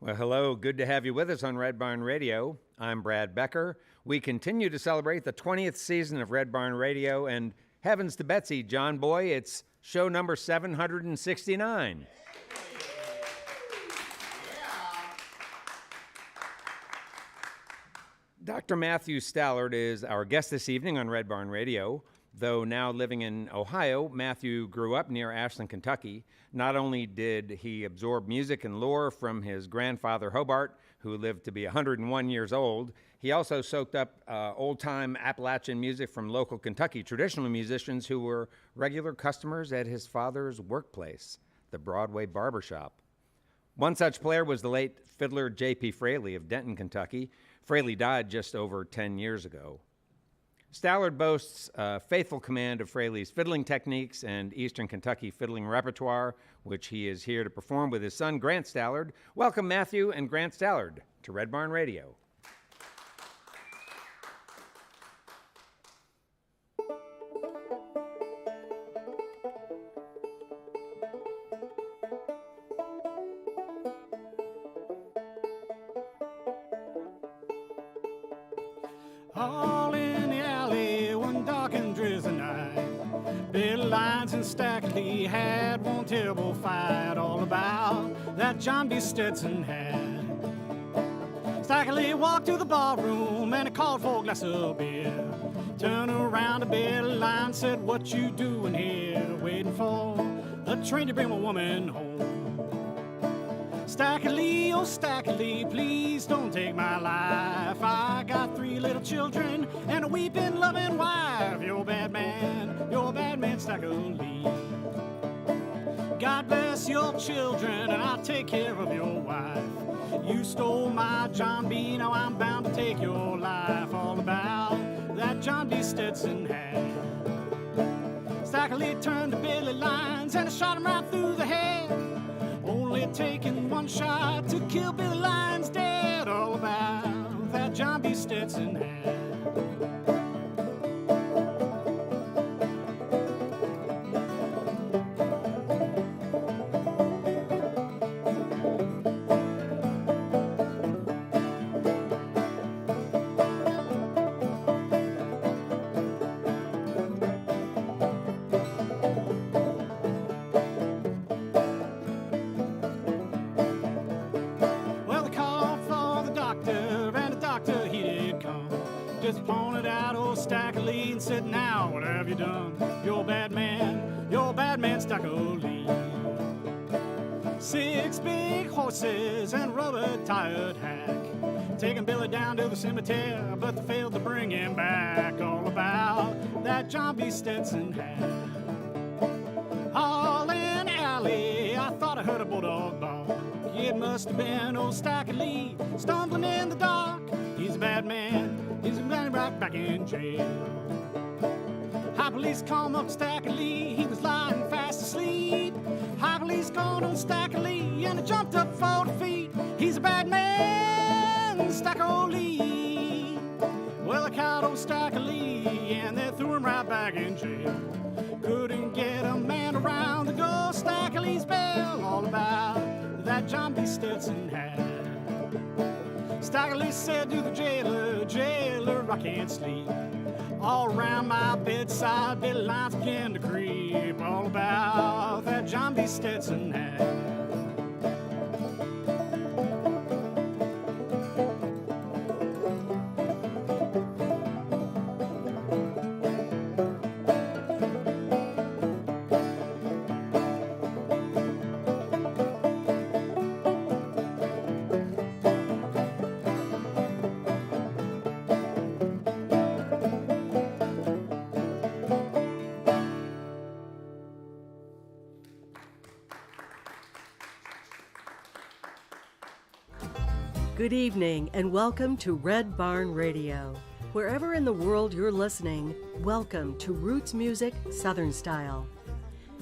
Well, hello. Good to have you with us on Red Barn Radio. I'm Brad Becker. We continue to celebrate the 20th season of Red Barn Radio, and heavens to Betsy, John Boy, it's show number 769. Dr. Matthew Stallard is our guest this evening on Red Barn Radio. Though now living in Ohio, Matthew grew up near Ashland, Kentucky. Not only did he absorb music and lore from his grandfather Hobart, who lived to be 101 years old, he also soaked up old-time Appalachian music from local Kentucky traditional musicians who were regular customers at his father's workplace, the Broadway Barbershop. One such player was the late fiddler J.P. Fraley of Denton, Kentucky. Fraley died just over 10 years ago. Stallard boasts a faithful command of Fraley's fiddling techniques and Eastern Kentucky fiddling repertoire, which he is here to perform with his son, Grant Stallard. Welcome, Matthew and Grant Stallard, to Red Barn Radio. All in the alley one dark and drizzly night, Billy Lyons and Stackley had one terrible fight, all about that John B. Stetson hat. Stackley walked to the ballroom and he called for a glass of beer. Turned around to Billy Lyons, said, "What you doing here? Waiting for the train to bring my woman home." Stackley, oh Stackley, please don't take my life. I got 3 little children and a weeping, loving wife. You're a bad man, Stackley. God bless your children and I'll take care of your wife. You stole my John B, now I'm bound to take your life. All about that John B. Stetson hat. Stackley turned to Billy Lyons and shot him right through the head. Only taking one shot to kill Billy Lyons dead. All about that John B. Stetson hat. Just pointed out old Stackley and said, "Now what have you done? You're a bad man, Stackley." 6 big horses and a rubber-tired hack, taking Billy down to the cemetery, but they failed to bring him back. All about that John B. Stetson hat. All in the alley, I thought I heard a bulldog bark. It must have been old Stackley stumbling in the dark. He's a bad man. He's right back in jail. High police come up Stackley, he was lying fast asleep. High police called on Stackley and he jumped up 40 feet. He's a bad man, Stackley. Well, they caught old Stackley and they threw him right back in jail. Couldn't get a man around the door, Stackley's bell. All about that John B. Stetson hat. Stackley said to the jailer, "Jailer, I can't sleep. All around my bedside, Billy Lyons begin to creep." All about that John B. Stetson hat. Good evening and welcome to Red Barn Radio. Wherever in the world you're listening, welcome to Roots Music Southern Style.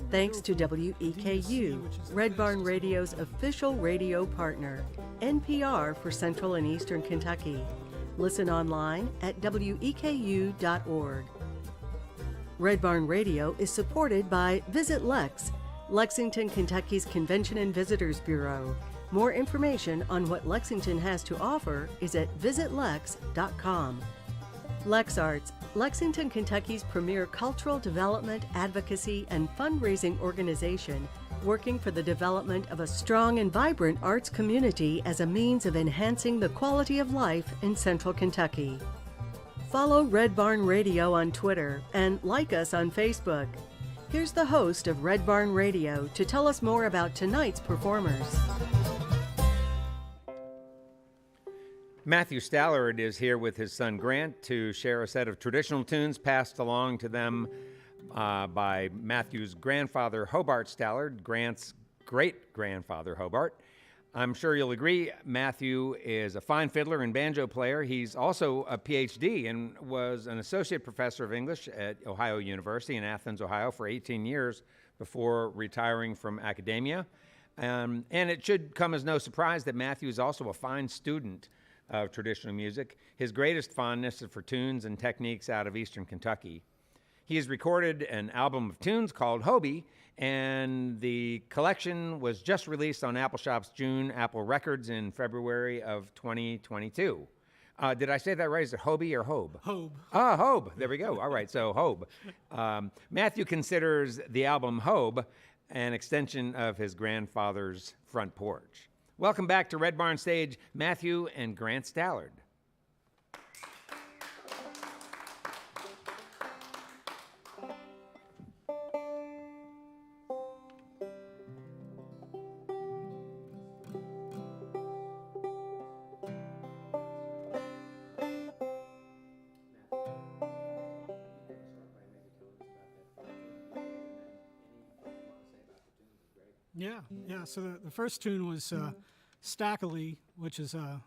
Thanks to WEKU, Red Barn Radio's official radio partner, NPR for Central and Eastern Kentucky. Listen online at weku.org. Red Barn Radio is supported by Visit Lex, Lexington, Kentucky's Convention and Visitors Bureau, More information on what Lexington has to offer is at visitlex.com. LexArts, Lexington, Kentucky's premier cultural development, advocacy, and fundraising organization, working for the development of a strong and vibrant arts community as a means of enhancing the quality of life in Central Kentucky. Follow Red Barn Radio on Twitter and like us on Facebook. Here's the host of Red Barn Radio to tell us more about tonight's performers. Matthew Stallard is here with his son Grant to share a set of traditional tunes passed along to them by Matthew's grandfather Hobart Stallard, Grant's great-grandfather Hobart. I'm sure you'll agree, Matthew is a fine fiddler and banjo player. He's also a PhD and was an associate professor of English at Ohio University in Athens, Ohio for 18 years before retiring from academia. And it should come as no surprise that Matthew is also a fine student of traditional music. His greatest fondness is for tunes and techniques out of Eastern Kentucky. He has recorded an album of tunes called Hobie, and the collection was just released on Apple Shop's June Apple Records in February of 2022. Did I say that right? Is it Hobie or Hobe? Hobe. Ah, Hobe. There we go. All right, so Hobe. Matthew considers the album Hobe an extension of his grandfather's front porch. Welcome back to Red Barn Stage, Matthew and Grant Stallard. Yeah. So the first tune was Stackley, which is a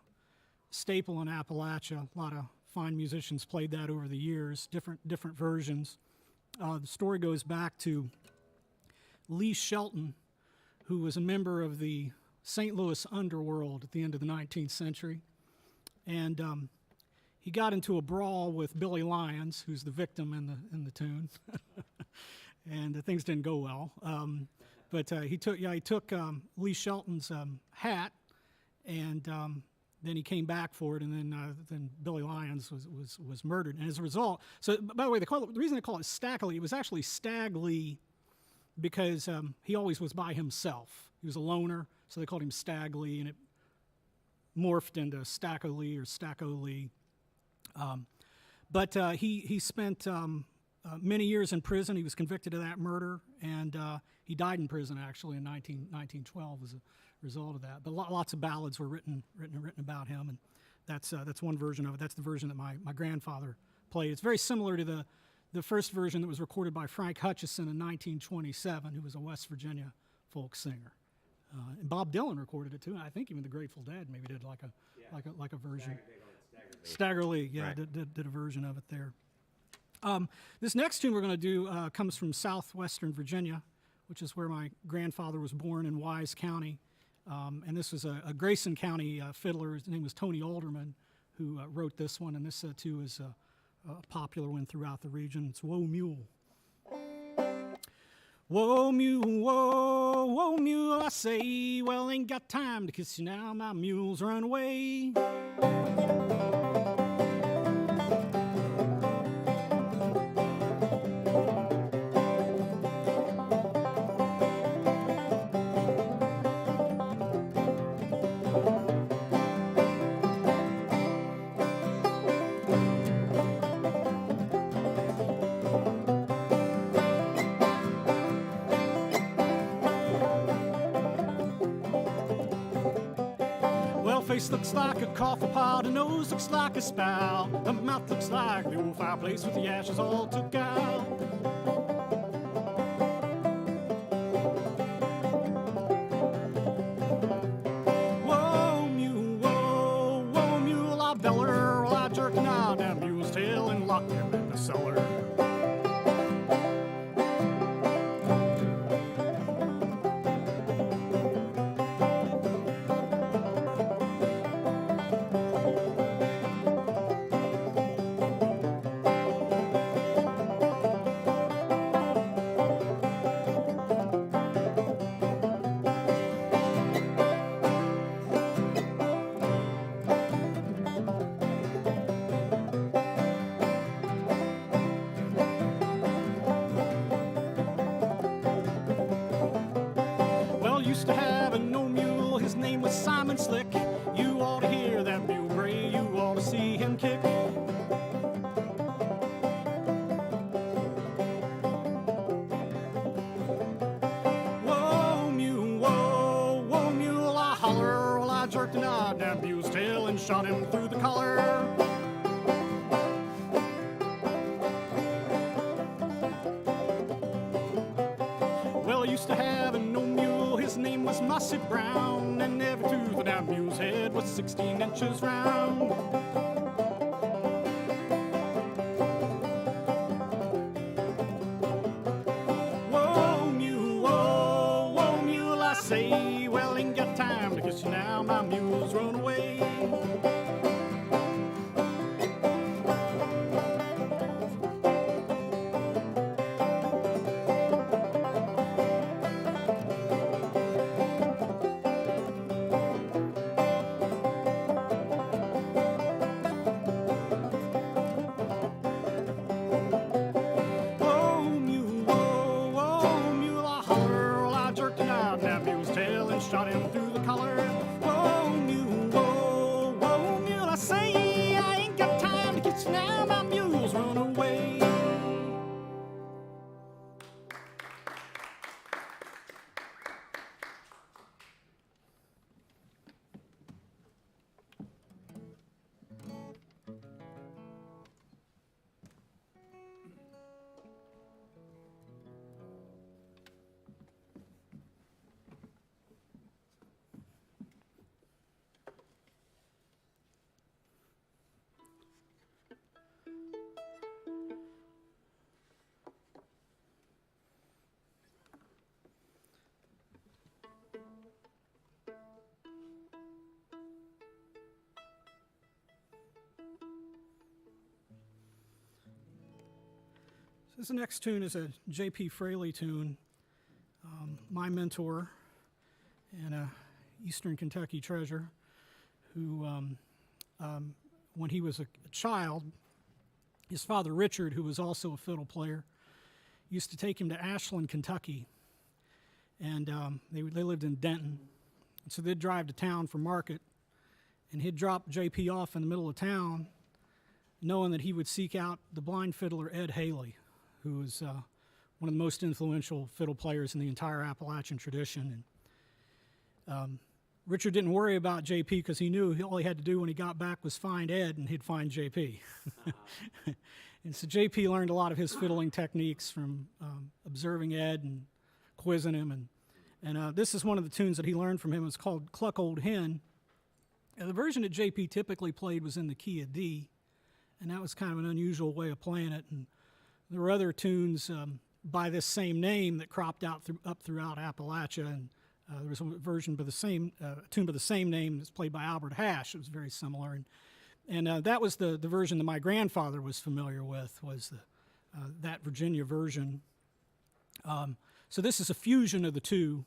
staple in Appalachia. A lot of fine musicians played that over the years, different versions. The story goes back to Lee Shelton, who was a member of the St. Louis underworld at the end of the 19th century. And he got into a brawl with Billy Lyons, who's the victim in the tune. And things didn't go well. But he took Lee Shelton's hat, and then he came back for it, and then Billy Lyons was murdered. And as a result, so by the way, the reason they call it Stackley, it was actually Stag Lee, because he always was by himself. He was a loner, so they called him Stag Lee, and it morphed into Stacko Lee or Stacko Lee. But he spent many years in prison. He was convicted of that murder, and he died in prison actually in 1912 as a result of that. But lots of ballads were written about him, and that's one version of it. That's the version that my grandfather played. It's very similar to the first version that was recorded by Frank Hutchison in 1927, who was a West Virginia folk singer. And Bob Dylan recorded it too. And I think even the Grateful Dead maybe did like a version. Stagger Lee, yeah, right. did a version of it there. This next tune we're going to do comes from southwestern Virginia, which is where my grandfather was born in Wise County. And this was a Grayson County fiddler. His name was Tony Alderman, who wrote this one. And this, too, is a popular one throughout the region. It's Whoa Mule. Whoa mule, whoa mule, I say, well, ain't got time to kiss you now, my mule's run away. Face looks like a coffee pot, the nose looks like a spout, the mouth looks like the old fireplace with the ashes all took out. Whoa mule, I beller while I jerk an eye down mule's tail and lock him in the cellar. have an old mule, his name was Simon Slick. You ought to hear that mule bray, you ought to see him kick. Whoa, mule, I holler. Well, I jerked an eye at that mule's tail and shot him through the collar. Well, I used to have an old mule, his name was Mossy Brown, and every tooth of that mule's head was 16 inches round. Whoa, mule, I say, well, ain't got time to kiss you now, my mule's run away. Shot him through the collar. Whoa, mule, I say, I ain't got time to kiss you now, my mule's run away. This next tune is a J.P. Fraley tune, my mentor and a Eastern Kentucky treasure who, when he was a child, his father Richard, who was also a fiddle player, used to take him to Ashland, Kentucky, and they lived in Denton. And so they'd drive to town for market, and he'd drop J.P. off in the middle of town, knowing that he would seek out the blind fiddler Ed Haley, who was one of the most influential fiddle players in the entire Appalachian tradition. And Richard didn't worry about JP because he knew all he had to do when he got back was find Ed, and he'd find JP. And so JP learned a lot of his fiddling techniques from observing Ed and quizzing him. And this is one of the tunes that he learned from him. It's called Cluck Old Hen. And the version that JP typically played was in the key of D, and that was kind of an unusual way of playing it. And there were other tunes by this same name that cropped out up throughout Appalachia, and there was a version by the same tune by the same name that's played by Albert Hash. It was very similar, and that was the version that my grandfather was familiar with, was that Virginia version. So this is a fusion of the two,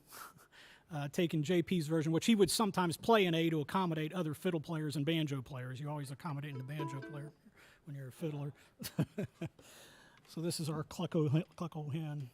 taking JP's version, which he would sometimes play in A to accommodate other fiddle players and banjo players. You always accommodate the banjo player when you're a fiddler. So this is our Cluck Old Hen.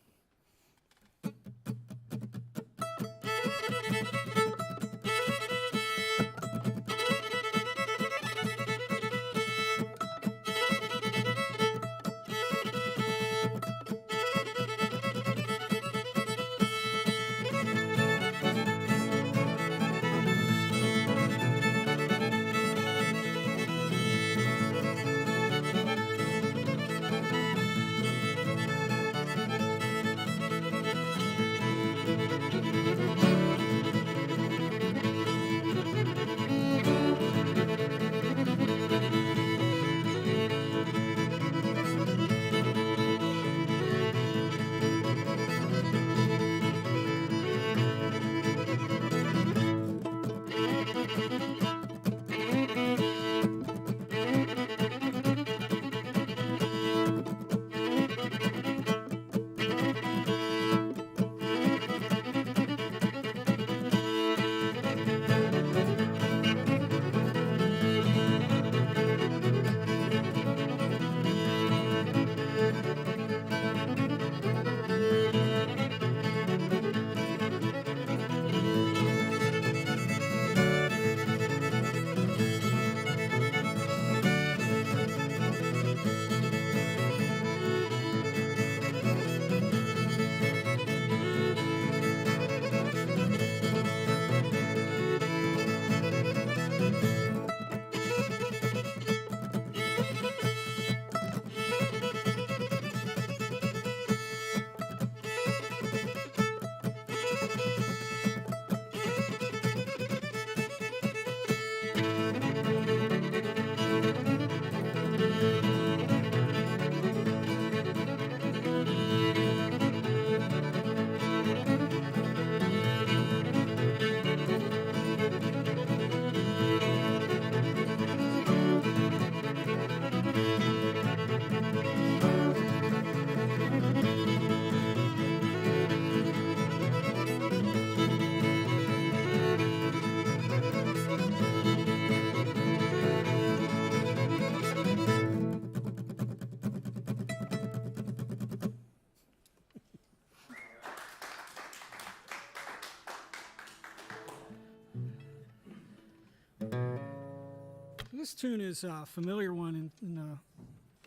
This tune is a familiar one in the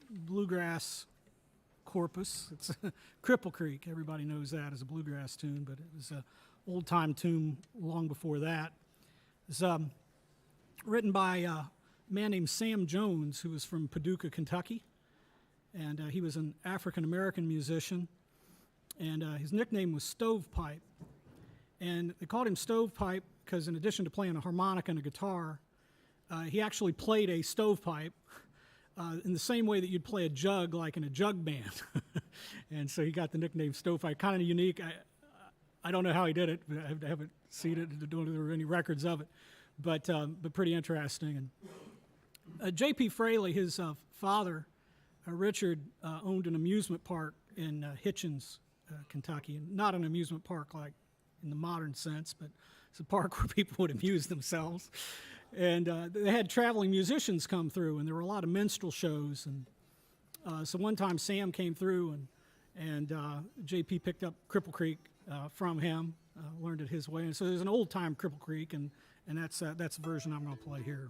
bluegrass corpus. It's Cripple Creek. Everybody knows that as a bluegrass tune, but it was an old-time tune long before that. It's written by a man named Sam Jones, who was from Paducah, Kentucky, and he was an African-American musician, and his nickname was Stovepipe. And they called him Stovepipe because in addition to playing a harmonica and a guitar, he actually played a stovepipe in the same way that you'd play a jug, like in a jug band. And so he got the nickname Stovepipe. Kind of unique. I don't know how he did it. I haven't seen it. Don't know if there were any records of it. But pretty interesting. And J.P. Fraley, his father, Richard, owned an amusement park in Hitchens, Kentucky. Not an amusement park like in the modern sense, but it's a park where people would amuse themselves. And they had traveling musicians come through, and there were a lot of minstrel shows. And so one time Sam came through, and J.P. picked up Cripple Creek from him, learned it his way. And so there's an old-time Cripple Creek, and that's the version I'm going to play here.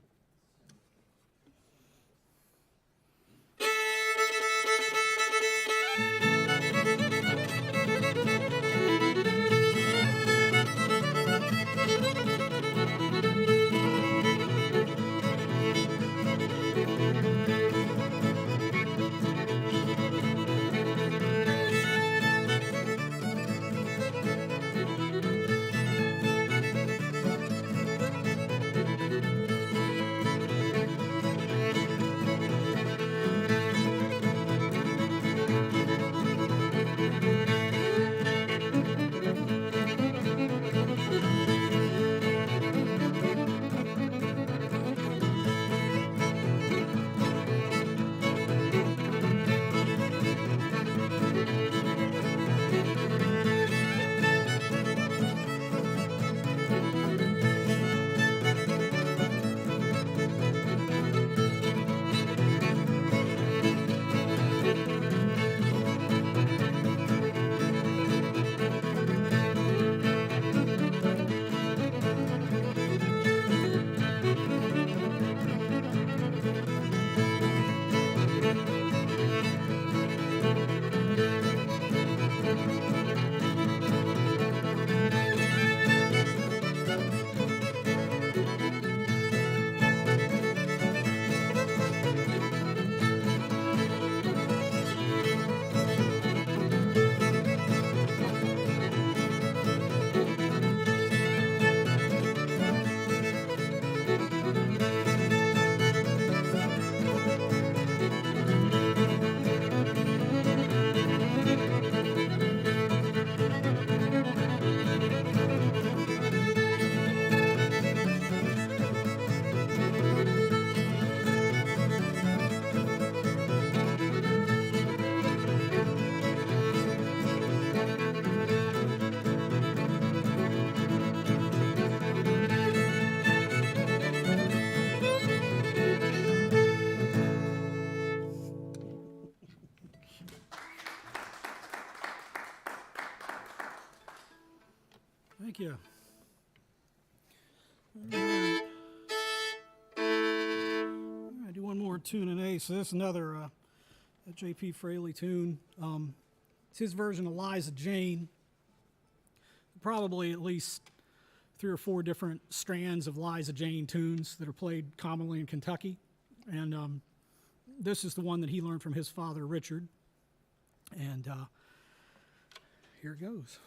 Thank you. All right, do one more tune in A. So this is another J.P. Fraley tune. It's his version of Liza Jane. Probably at least 3 or 4 different strands of Liza Jane tunes that are played commonly in Kentucky. And this is the one that he learned from his father, Richard. And here it goes.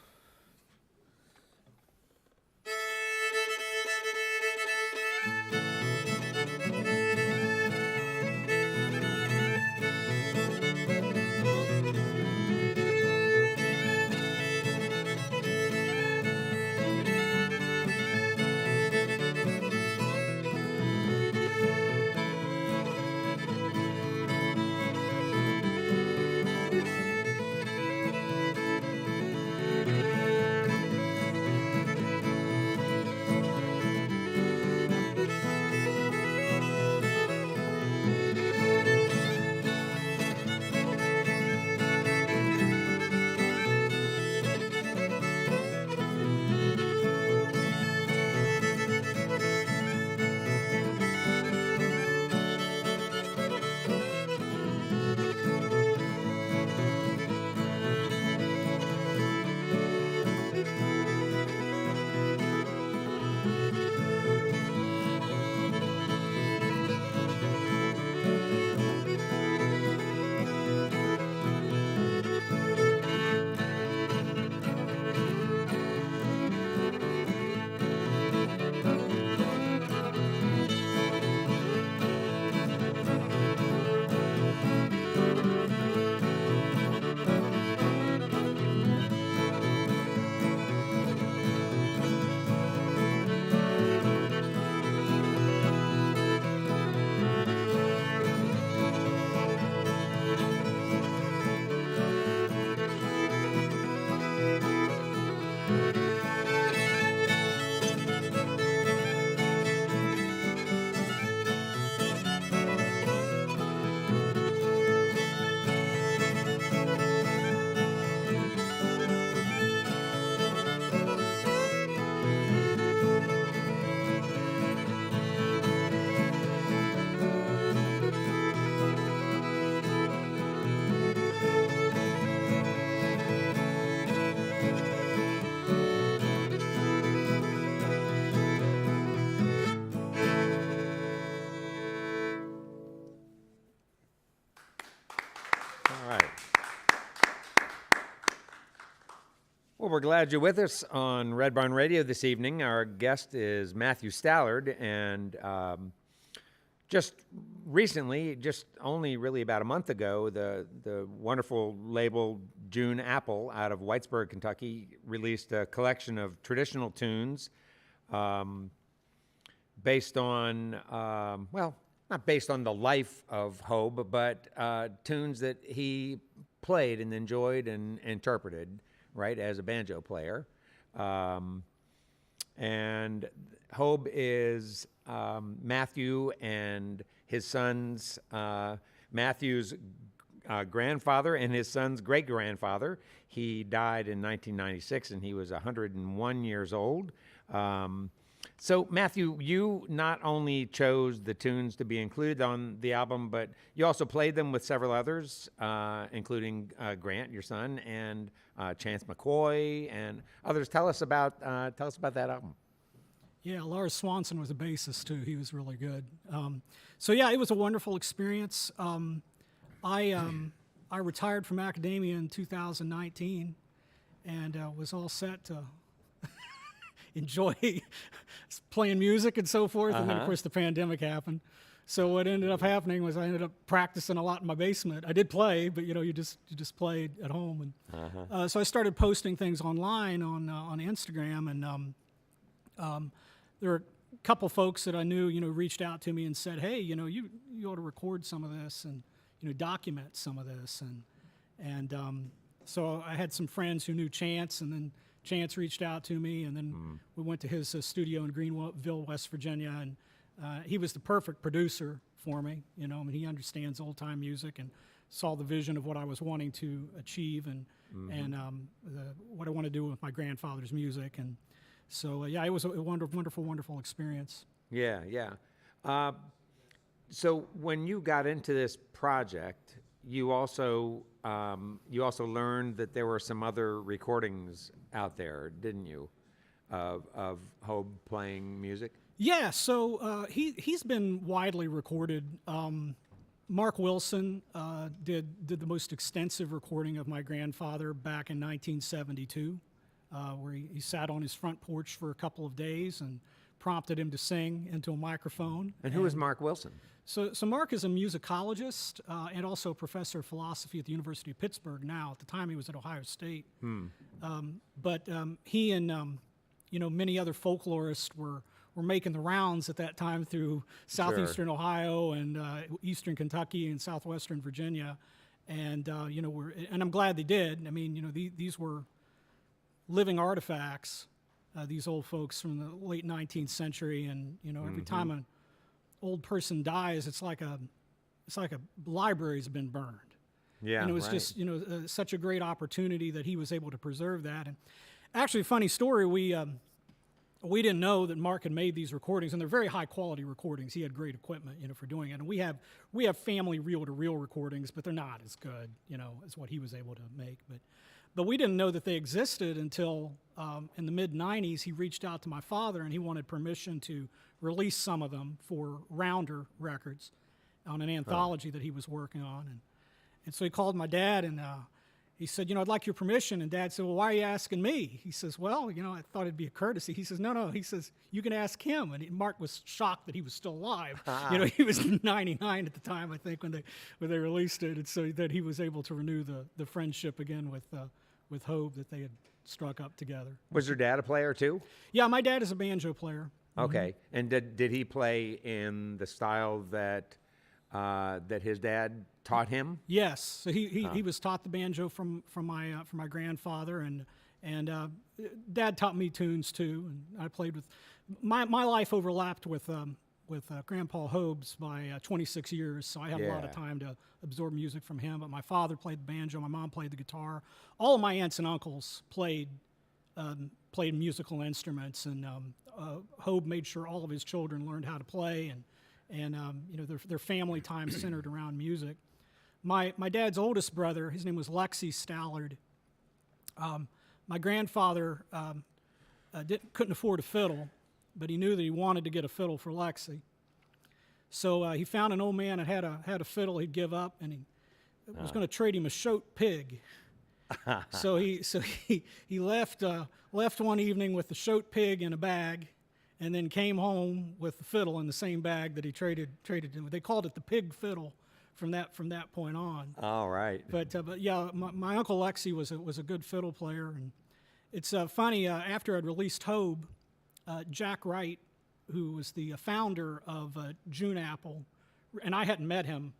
Well, we're glad you're with us on Red Barn Radio this evening. Our guest is Matthew Stallard, and just recently, just only really about a month ago, the wonderful label June Apple out of Whitesburg, Kentucky, released a collection of traditional tunes based on, well, not based on the life of Hobe, but tunes that he played and enjoyed and interpreted, right, as a banjo player. And Hobe is Matthew and his son's, Matthew's grandfather and his son's great-grandfather. He died in 1996, and he was 101 years old. So, Matthew, you not only chose the tunes to be included on the album, but you also played them with several others, including Grant, your son, and Chance McCoy, and others. Tell us about that album. Yeah, Lars Swanson was a bassist too. He was really good. So yeah, it was a wonderful experience. I retired from academia in 2019, and was all set to enjoy playing music and so forth. And then of course the pandemic happened. So what ended up happening was I ended up practicing a lot in my basement. I did play, but you just played at home. And so I started posting things online on Instagram, and there were a couple folks that I knew, reached out to me and said, hey, you ought to record some of this and, document some of this. And so I had some friends who knew Chance, and then Chance reached out to me, and then we went to his studio in Greenville, West Virginia, and he was the perfect producer for me. He understands old-time music and saw the vision of what I was wanting to achieve and what I want to do with my grandfather's music. And so, yeah, it was a wonderful, wonderful experience. Yeah. So when you got into this project, you also learned that there were some other recordings out there, didn't you, of Hobe playing music? Yeah, so he's been widely recorded. Mark Wilson did the most extensive recording of my grandfather back in 1972. Where he sat on his front porch for a couple of days and prompted him to sing into a microphone. And who is Mark Wilson? So Mark is a musicologist and also a professor of philosophy at the University of Pittsburgh now. At the time, he was at Ohio State. But he and many other folklorists were making the rounds at that time through southeastern Ohio and eastern Kentucky and southwestern Virginia. And and I'm glad they did. I mean, these were living artifacts, these old folks from the late 19th century, and every time an old person dies, it's like a library's been burned. Yeah, and it was just such a great opportunity that he was able to preserve that. And actually, a funny story, we didn't know that Mark had made these recordings, and they're very high quality recordings. He had great equipment, for doing it. And we have family reel-to-reel recordings, but they're not as good, as what he was able to make. But we didn't know that they existed until in the mid-'90s, he reached out to my father, and he wanted permission to release some of them for Rounder Records on an anthology that he was working on. And so he called my dad, and he said, I'd like your permission. And Dad said, well, why are you asking me? He says, well, I thought it'd be a courtesy. He says, no. He says, you can ask him. And Mark was shocked that he was still alive. He was 99 at the time, I think, when they released it. And so that he was able to renew the friendship again with Hobe that they had struck up together. Was your dad a player too? Yeah, my dad is a banjo player. Okay. And did he play in the style that his dad taught him? Yes. So he was taught the banjo from my grandfather, and Dad taught me tunes too, and I played with my life overlapped with Grandpa Hobe's by 26 years, so I had a lot of time to absorb music from him. But my father played the banjo, my mom played the guitar. All of my aunts and uncles played musical instruments, and Hobe made sure all of his children learned how to play, and their family time centered around music. My dad's oldest brother, his name was Matthew Stallard. My grandfather couldn't afford a fiddle, but he knew that he wanted to get a fiddle for Lexi. So he found an old man that had a fiddle he'd give up, and he was going to trade him a shoat pig. He left one evening with the shoat pig in a bag, and then came home with the fiddle in the same bag that he traded in. They called it the pig fiddle from that point on. All right. But yeah, my Uncle Lexi was a good fiddle player, and it's funny. After I'd released Hobe, Jack Wright, who was the founder of June Apple, and I hadn't met him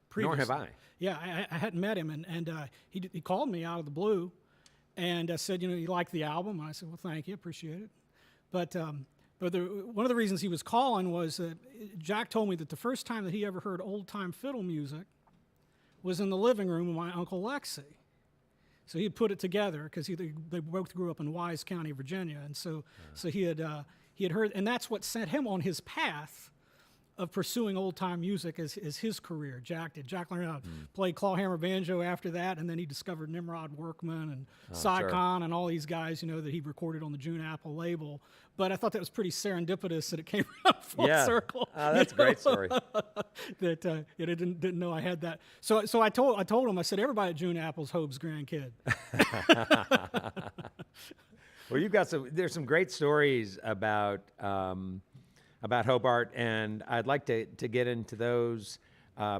previously. Nor have I. Yeah, I hadn't met him, and he called me out of the blue, and said, you liked the album? And I said, well, thank you, appreciate it. But one of the reasons he was calling was that Jack told me that the first time that he ever heard old-time fiddle music was in the living room of my Uncle Lexi. So he had put it together because they both grew up in Wise County, Virginia, and so he had heard, and that's what sent him on his path of pursuing old-time music as his career. Jack did. Jack learned how to play clawhammer banjo after that, and then he discovered Nimrod Workman and Saigon and all these guys, that he recorded on the June Apple label. But I thought that was pretty serendipitous that it came around full circle. That's a great story. That I didn't know I had that. So I told him, I said, everybody at June Apple's Hobe's grandkid. Well, there's some great stories about Hobart, and I'd like to get into those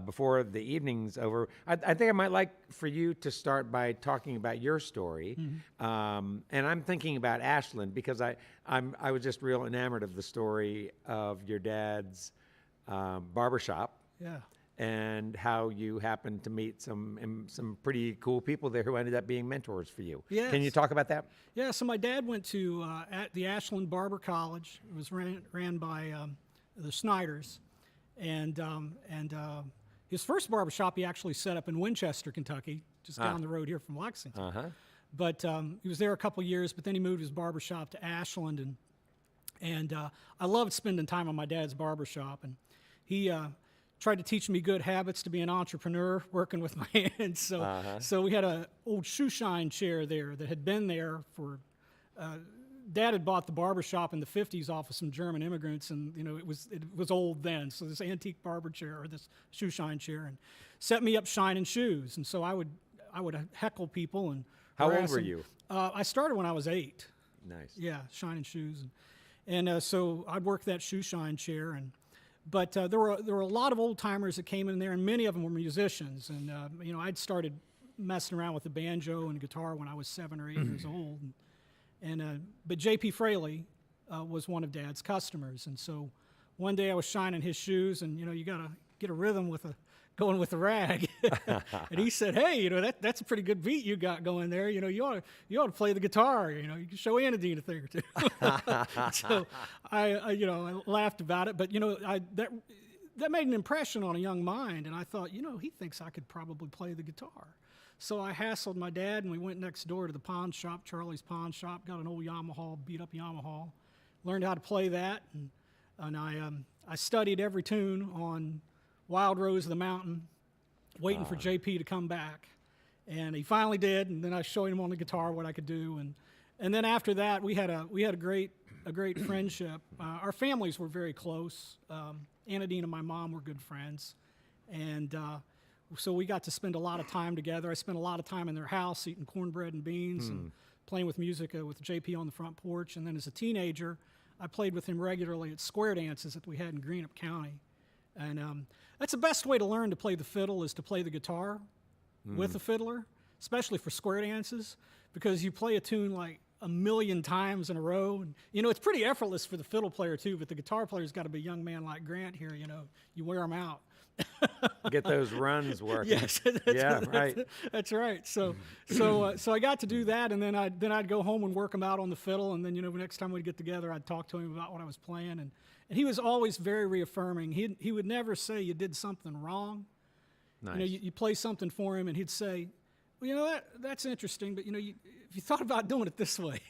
before the evening's over. I think I might like for you to start by talking about your story, and I'm thinking about Ashland because I was just real enamored of the story of your dad's barbershop. Yeah. And how you happened to meet some pretty cool people there who ended up being mentors for you. Yes. Can you talk about that? Yeah, so my dad went to at the Ashland Barber College. It was ran by the Snyders, and his first barbershop he actually set up in Winchester, Kentucky, just down the road here from Lexington. Uh-huh. But he was there a couple years, but then he moved his barbershop to Ashland, and I loved spending time on my dad's barbershop, and he tried to teach me good habits to be an entrepreneur, working with my hands. So we had an old shoe shine chair there that had been there for. Dad had bought the barbershop in the 50s off of some German immigrants, and it was old then. So this antique barber chair or this shoe shine chair, and set me up shining shoes. And so I would heckle people and. How old were you? I started when I was 8. Nice. Yeah, shining shoes, and so I'd work that shoe shine chair. But there were a lot of old timers that came in there, and many of them were musicians. And I'd started messing around with the banjo and guitar when I was 7 or 8 years old. But J.P. Fraley was one of Dad's customers, and so one day I was shining his shoes, and you gotta get a rhythm going with the rag. And he said, "Hey, that's a pretty good beat you got going there. You ought to play the guitar. You can show Anadine a thing or two." So I laughed about it, but that made an impression on a young mind, and I thought, he thinks I could probably play the guitar. So I hassled my dad, and we went next door to the pawn shop, Charlie's Pawn Shop, got an old Yamaha, beat up Yamaha, learned how to play that, and I studied every tune on Wild Rose of the Mountain, waiting for JP to come back. And he finally did, and then I showed him on the guitar what I could do. And then after that, we had a great friendship. Our families were very close. Anadine and my mom were good friends. And so we got to spend a lot of time together. I spent a lot of time in their house eating cornbread and beans and playing with music with JP on the front porch. And then as a teenager, I played with him regularly at square dances that we had in Greenup County. And that's the best way to learn to play the fiddle is to play the guitar with a fiddler, especially for square dances, because you play a tune like a million times in a row. And, it's pretty effortless for the fiddle player, too, but the guitar player's got to be a young man like Grant here, you wear them out. Get those runs working. Yes, that's right. So I got to do that, and then I'd go home and work him out on the fiddle, and then next time we'd get together, I'd talk to him about what I was playing, and he was always very reaffirming. He would never say you did something wrong. Nice. You play something for him, and he'd say, well, that's interesting, but if you thought about doing it this way,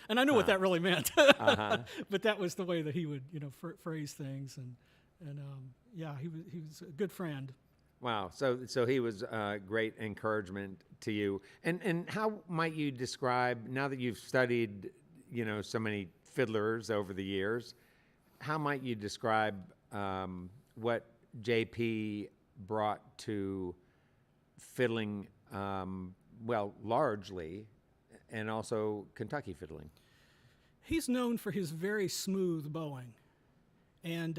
and I knew what that really meant, but that was the way that he would phrase things, and he was a good friend. Wow. So he was great encouragement to you. And how might you describe, now that you've studied, so many fiddlers over the years, how might you describe what JP brought to fiddling well, largely, and also Kentucky fiddling. He's known for his very smooth bowing. And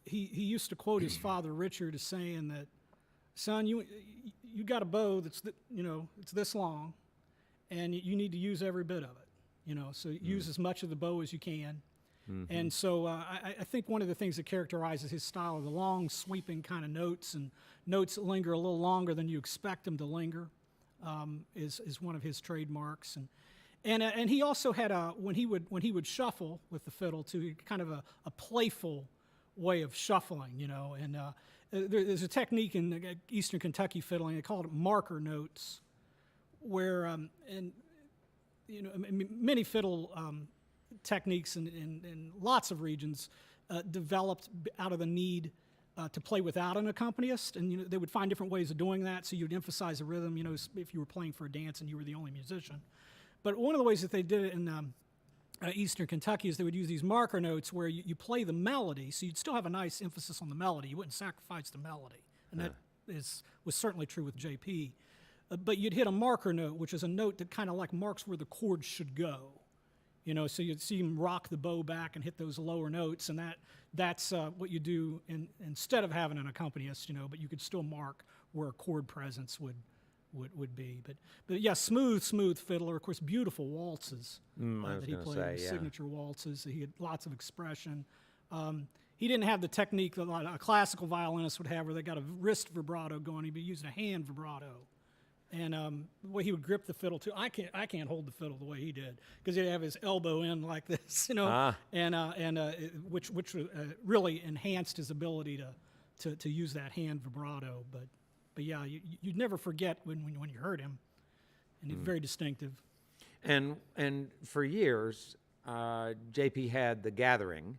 he used to quote his father, Richard, as saying that, son, you got a bow that's, it's this long, and you need to use every bit of it, so use as much of the bow as you can. Mm-hmm. And so I think one of the things that characterizes his style are the long, sweeping kind of notes, and notes that linger a little longer than you expect them to linger, is one of his trademarks. And he also had when he would shuffle with the fiddle too, kind of a playful way of shuffling, And there's a technique in Eastern Kentucky fiddling. They call it marker notes, where many fiddle techniques in lots of regions developed out of the need to play without an accompanist, and they would find different ways of doing that. So you'd emphasize the rhythm, if you were playing for a dance and you were the only musician. But one of the ways that they did it in Eastern Kentucky is they would use these marker notes where you play the melody, so you'd still have a nice emphasis on the melody. You wouldn't sacrifice the melody, and that was certainly true with JP. But you'd hit a marker note, which is a note that kind of like marks where the chord should go. So you'd see him rock the bow back and hit those lower notes, and that's what you do instead of having an accompanist, but you could still mark where a chord presence would be. But yeah, smooth fiddler, of course, beautiful waltzes that he played, signature waltzes. He had lots of expression. He didn't have the technique that a classical violinist would have, where they got a wrist vibrato going. He'd be using a hand vibrato. And the way he would grip the fiddle too, I can't hold the fiddle the way he did, because he'd have his elbow in like this, which really enhanced his ability to use that hand vibrato. But yeah, you'd never forget when you heard him, and he's very distinctive. And for years, JP had the gathering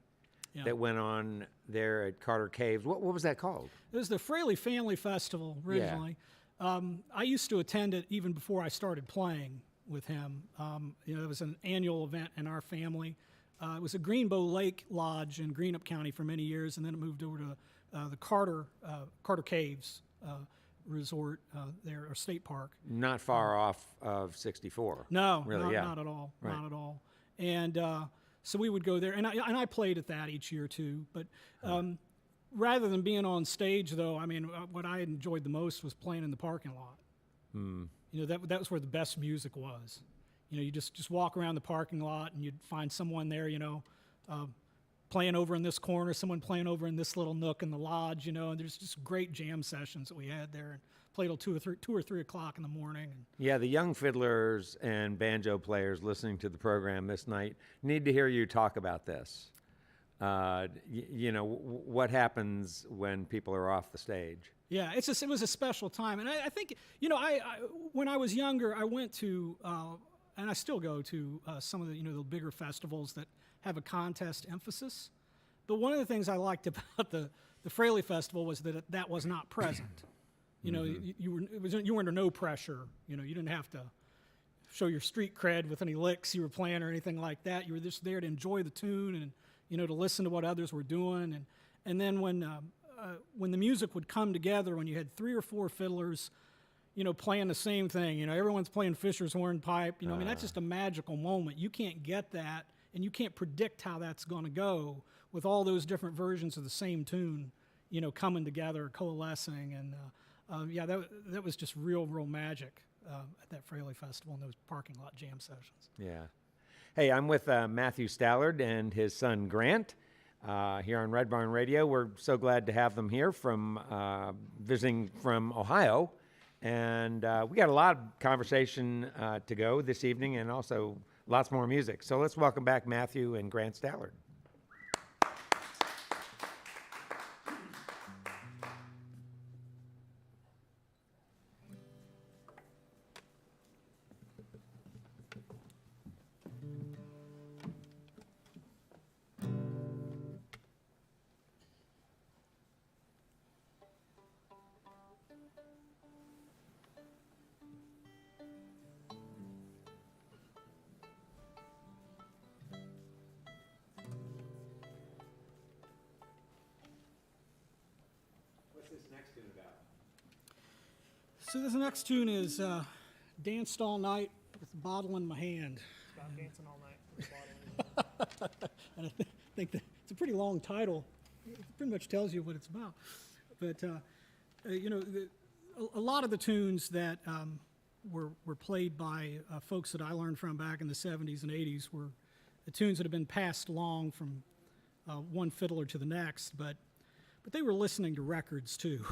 that went on there at Carter Caves. What was that called? It was the Fraley Family Festival originally. Yeah. I used to attend it even before I started playing with him. It was an annual event in our family. It was a Greenbow Lake Lodge in Greenup County for many years, and then it moved over to the Carter Caves resort there, or state park. Not far off of 64. No, really, not at all. Right. Not at all. And so we would go there, and I played at that each year too. But rather than being on stage, though, what I enjoyed the most was playing in the parking lot. That was where the best music was. You just walk around the parking lot and you'd find someone there, playing over in this corner, someone playing over in this little nook in the lodge, and there's just great jam sessions that we had there, and played till 2 or 3 o'clock in the morning. Yeah, the young fiddlers and banjo players listening to the program this night need to hear you talk about this. What happens when people are off the stage? Yeah, it was a special time, and I think I when I was younger, I went to and I still go to some of the the bigger festivals that have a contest emphasis. But one of the things I liked about the Fraley Festival was that was not present. You were under no pressure. You didn't have to show your street cred with any licks you were playing or anything like that. You were just there to enjoy the tune and to listen to what others were doing, and then when the music would come together, when you had 3 or 4 fiddlers, playing the same thing, everyone's playing Fisher's hornpipe, that's just a magical moment. You can't get that, and you can't predict how that's going to go with all those different versions of the same tune, coming together, coalescing, and that was just real magic at that Fraley Festival and those parking lot jam sessions. Yeah. Hey, I'm with Matthew Stallard and his son Grant here on Red Barn Radio. We're so glad to have them here from visiting from Ohio. And we got a lot of conversation to go this evening, and also lots more music. So let's welcome back Matthew and Grant Stallard. So this next tune is danced all night with a bottle in my hand. About dancing all night with a bottle in And I think that it's a pretty long title. It pretty much tells you what it's about. But, a lot of the tunes that were played by folks that I learned from back in the 70s and 80s were the tunes that have been passed along from one fiddler to the next, but they were listening to records too.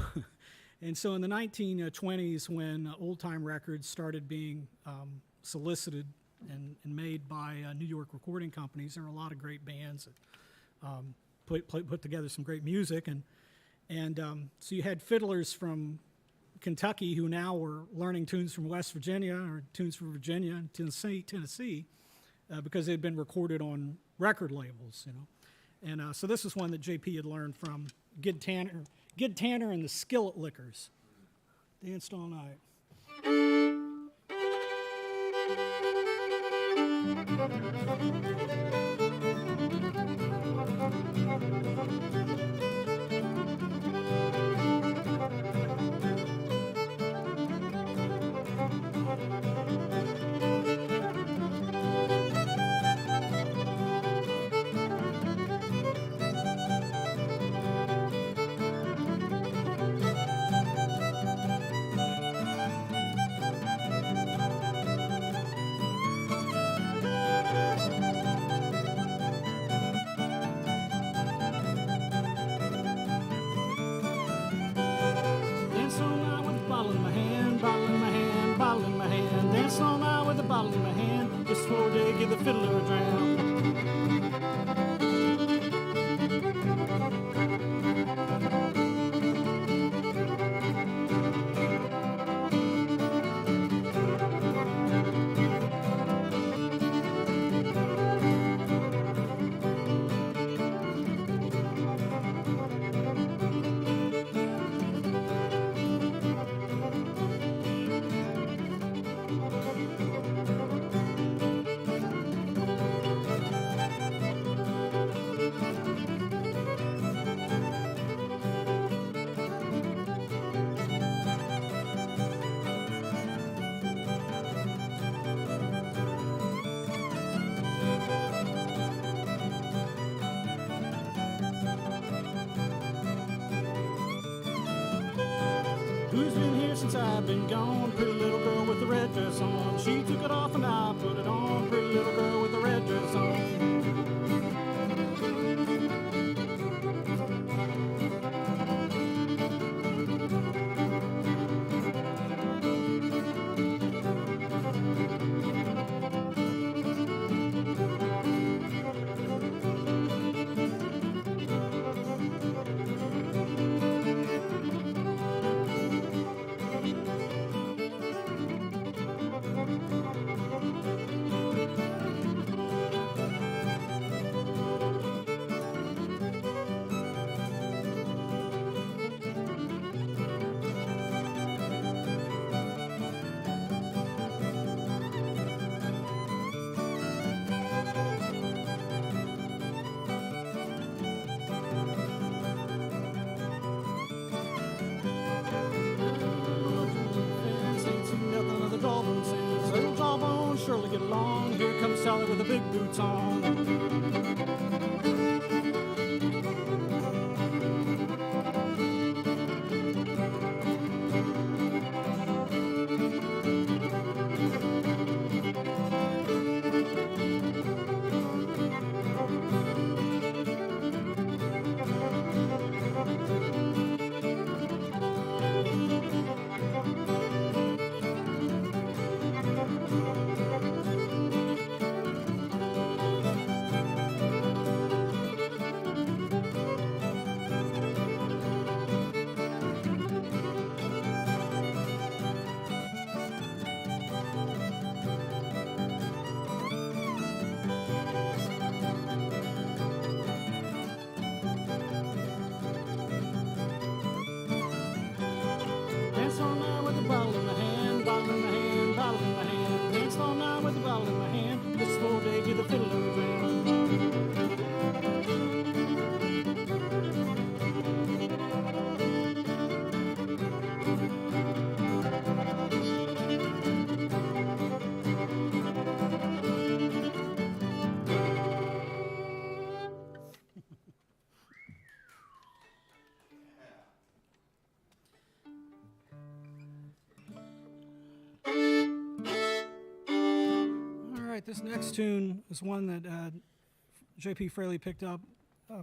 And so in the 1920s, when old-time records started being solicited and made by New York recording companies, there were a lot of great bands that put together some great music. And so you had fiddlers from Kentucky who now were learning tunes from West Virginia or tunes from Virginia and Tennessee, because they'd been recorded on record labels, And so this is one that JP had learned from Gid Tanner and the Skillet Lickers. Danced all night. Just for to give the fiddler a dram. Who's been here since I've been gone? Pretty little girl with the red dress on. She took it off and I put it on. Pretty little girl with the red dress on. Surely get along. Here comes Sally with the big boots on. This next tune is one that J.P. Fraley picked up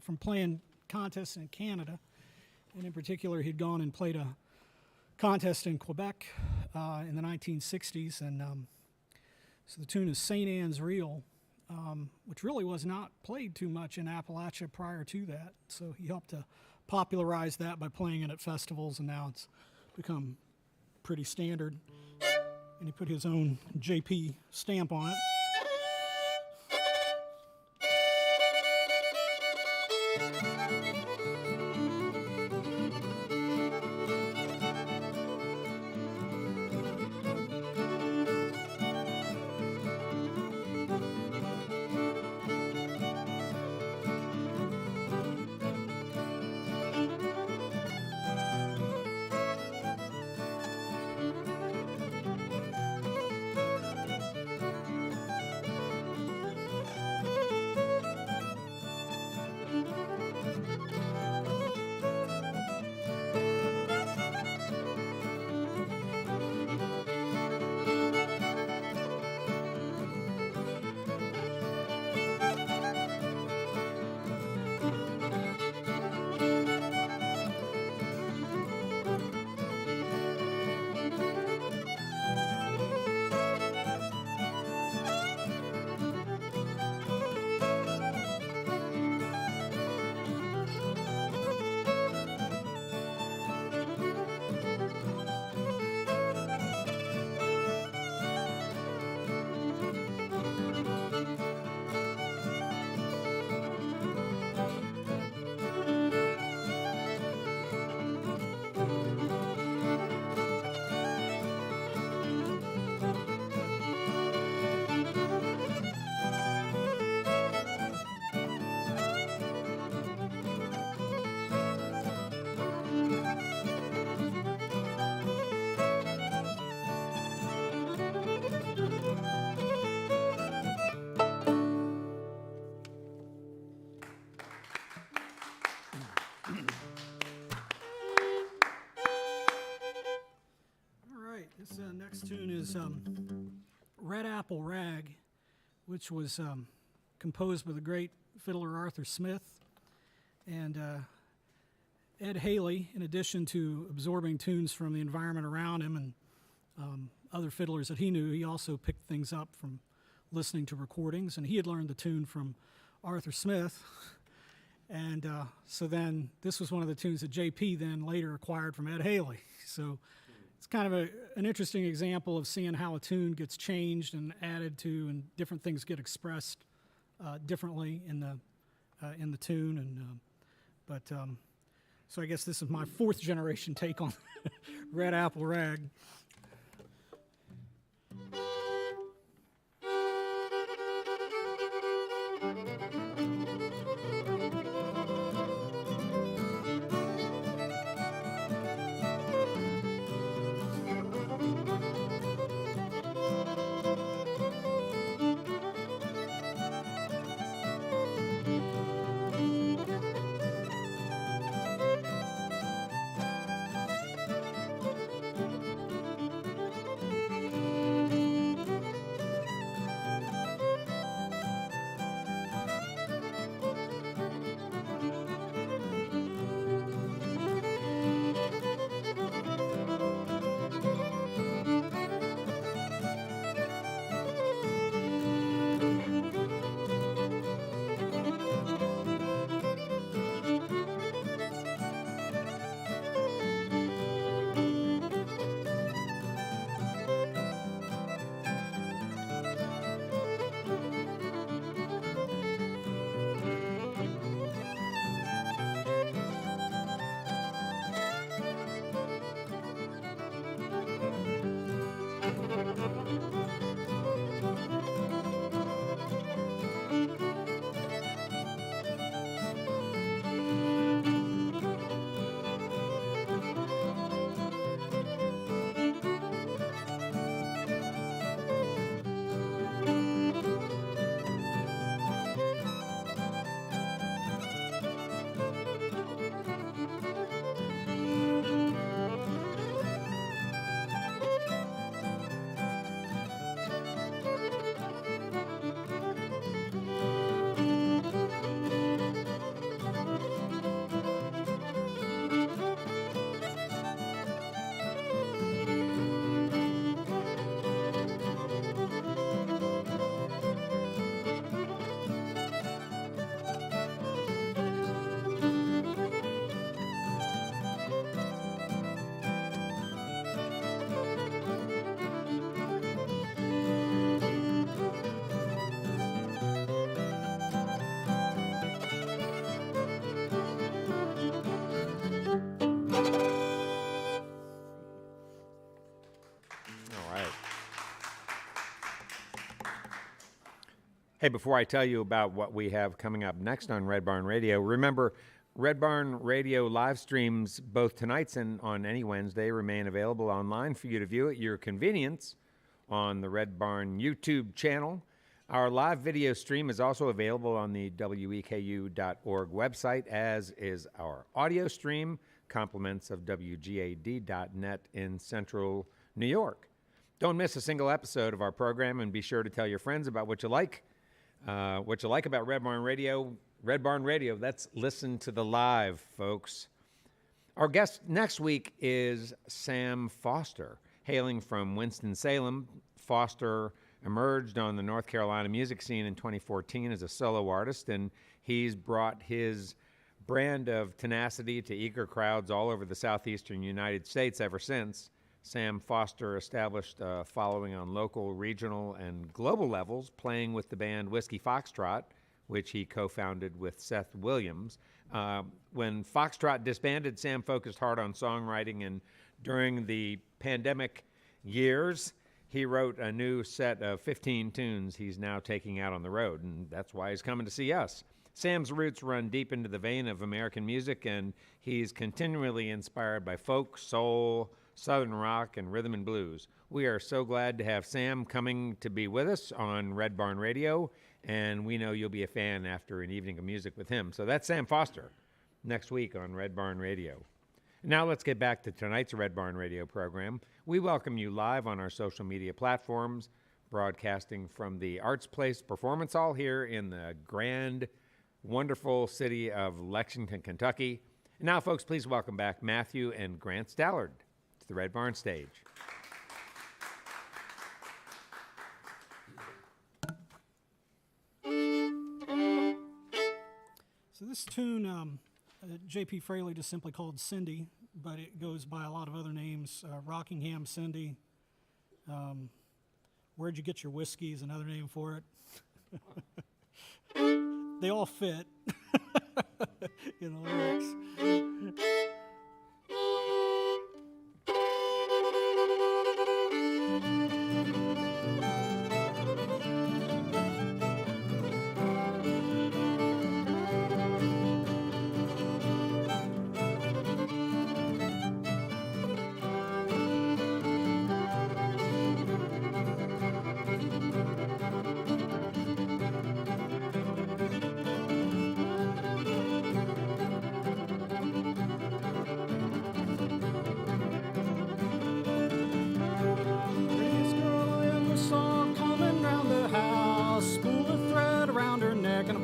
from playing contests in Canada. And in particular, he'd gone and played a contest in Quebec in the 1960s. And so the tune is St. Anne's Reel, which really was not played too much in Appalachia prior to that. So he helped to popularize that by playing it at festivals, and now it's become pretty standard. And he put his own JP stamp on it. This next tune is Red Apple Rag, which was composed by the great fiddler Arthur Smith. And Ed Haley, in addition to absorbing tunes from the environment around him and other fiddlers that he knew, he also picked things up from listening to recordings. And he had learned the tune from Arthur Smith. And so then this was one of the tunes that J.P. then later acquired from Ed Haley. So it's kind of an interesting example of seeing how a tune gets changed and added to, and different things get expressed differently in the tune. And so I guess this is my fourth generation take on Red Apple Rag. Hey, before I tell you about what we have coming up next on Red Barn Radio, remember Red Barn Radio live streams both tonight's and on any Wednesday remain available online for you to view at your convenience on the Red Barn YouTube channel. Our live video stream is also available on the weku.org website, as is our audio stream, compliments of WGAD.net in central New York. Don't miss a single episode of our program, and be sure to tell your friends about what you like about Red Barn Radio. Red Barn Radio, let's listen to the live, folks. Our guest next week is Sam Foster. Hailing from Winston-Salem, Foster emerged on the North Carolina music scene in 2014 as a solo artist, and he's brought his brand of tenacity to eager crowds all over the southeastern United States ever since. Sam Foster established a following on local, regional, and global levels, playing with the band Whiskey Foxtrot, which he co-founded with Seth Williams. When Foxtrot disbanded, Sam focused hard on songwriting, and during the pandemic years, he wrote a new set of 15 tunes he's now taking out on the road, and that's why he's coming to see us. Sam's roots run deep into the vein of American music, and he's continually inspired by folk, soul, Southern rock, and rhythm and blues. We are so glad to have Sam coming to be with us on Red Barn Radio, and we know you'll be a fan after an evening of music with him. So that's Sam Foster next week on Red Barn Radio. Now let's get back to tonight's Red Barn Radio program. We welcome you live on our social media platforms, broadcasting from the Arts Place Performance Hall here in the grand, wonderful city of Lexington, Kentucky. And now, folks, please welcome back Matthew and Grant Stallard to the Red Barn stage. So this tune, J.P. Fraley just simply called Cindy, but it goes by a lot of other names. Rockingham Cindy. Where'd You Get Your Whiskey is another name for it. They all fit in the lyrics.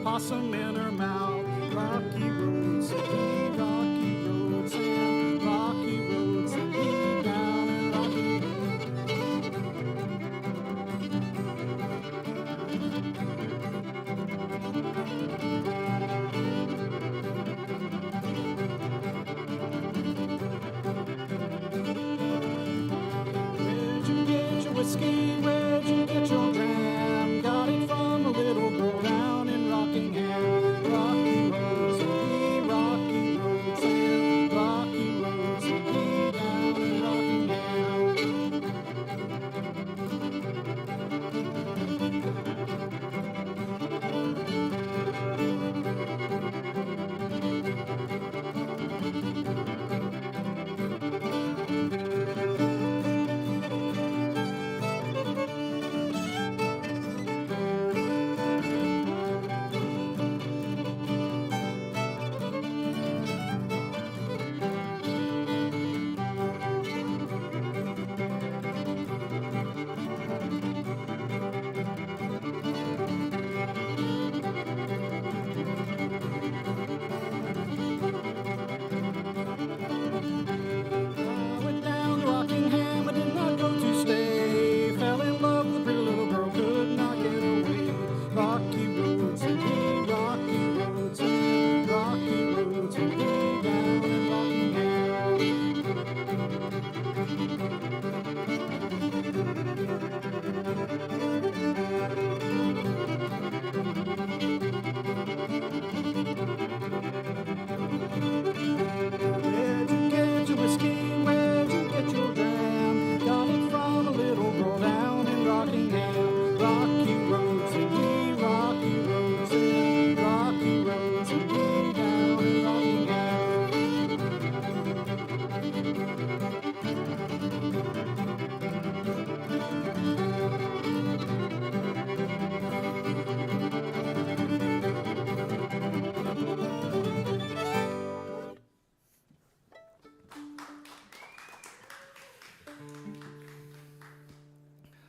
Possum in her mouth. Rocky roads and rocky roads and lead down and rocky Where'd you get your whiskey? Where'd you get your dram? Got it from a little girl down in Rockingham.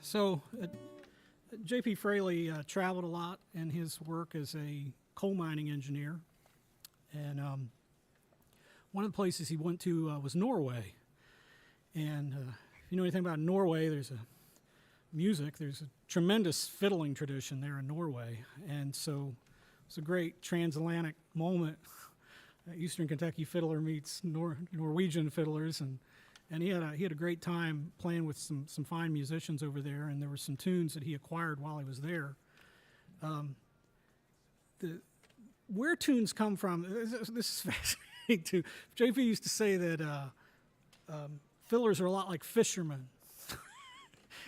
So, J.P. Fraley traveled a lot in his work as a coal mining engineer. And one of the places he went to was Norway. And if you know anything about Norway, there's a tremendous fiddling tradition there in Norway. And so it's a great transatlantic moment. Eastern Kentucky fiddler meets Norwegian fiddlers, and he had a great time playing with some fine musicians over there, and there were some tunes that he acquired while he was there. Where tunes come from, this is fascinating too. JP used to say that fiddlers are a lot like fishermen.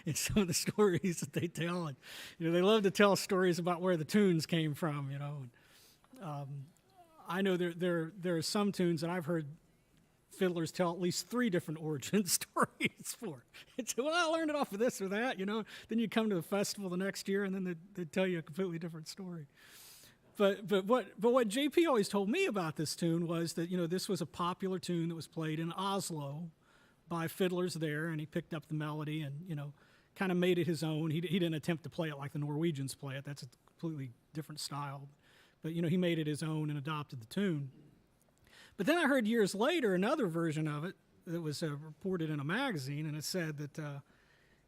In some of the stories that they tell, and they love to tell stories about where the tunes came from. I know there are some tunes that I've heard fiddlers tell at least 3 different origin stories for. It's, well, I learned it off of this or that, Then you come to the festival the next year, and then they tell you a completely different story. But what JP always told me about this tune was that this was a popular tune that was played in Oslo by fiddlers there, and he picked up the melody and kind of made it his own. He didn't attempt to play it like the Norwegians play it. That's a completely different style. But he made it his own and adopted the tune. But then I heard years later another version of it that was reported in a magazine, and it said that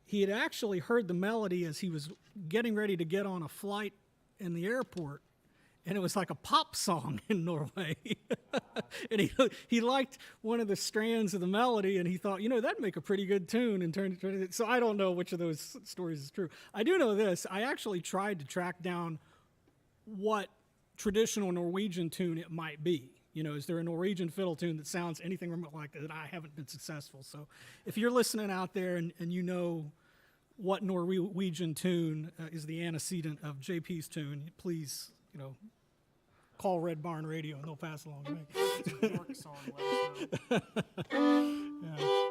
he had actually heard the melody as he was getting ready to get on a flight in the airport, and it was like a pop song in Norway. And he liked one of the strands of the melody, and he thought, that'd make a pretty good tune, and turned it. So I don't know which of those stories is true. I do know this. I actually tried to track down what traditional Norwegian tune it might be. Is there a Norwegian fiddle tune that sounds anything like that? I haven't been successful. So if you're listening out there and you know what Norwegian tune is the antecedent of JP's tune, please, call Red Barn Radio and they'll pass it along to me. It's a York song, let us know. Yeah.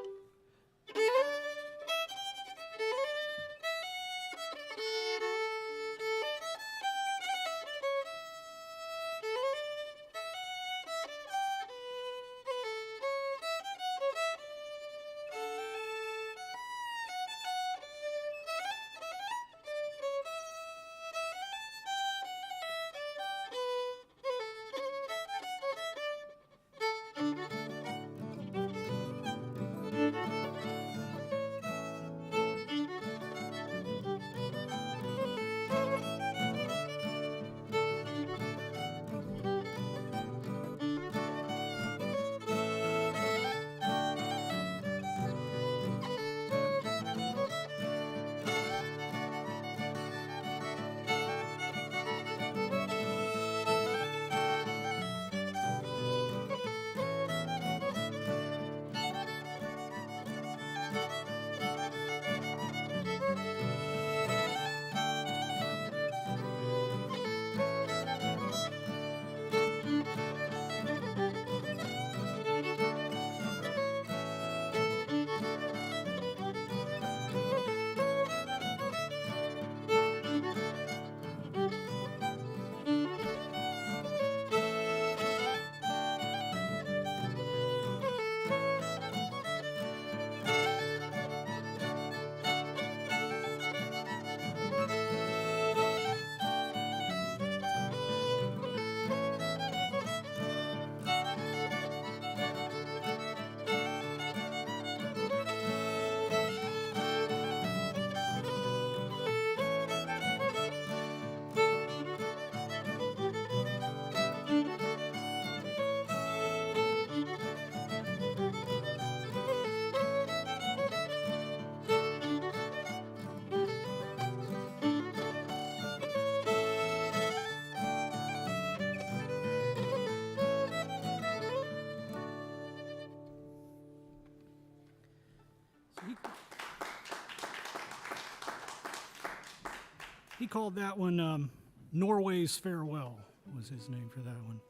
He called that one Norway's Farewell, was his name for that one.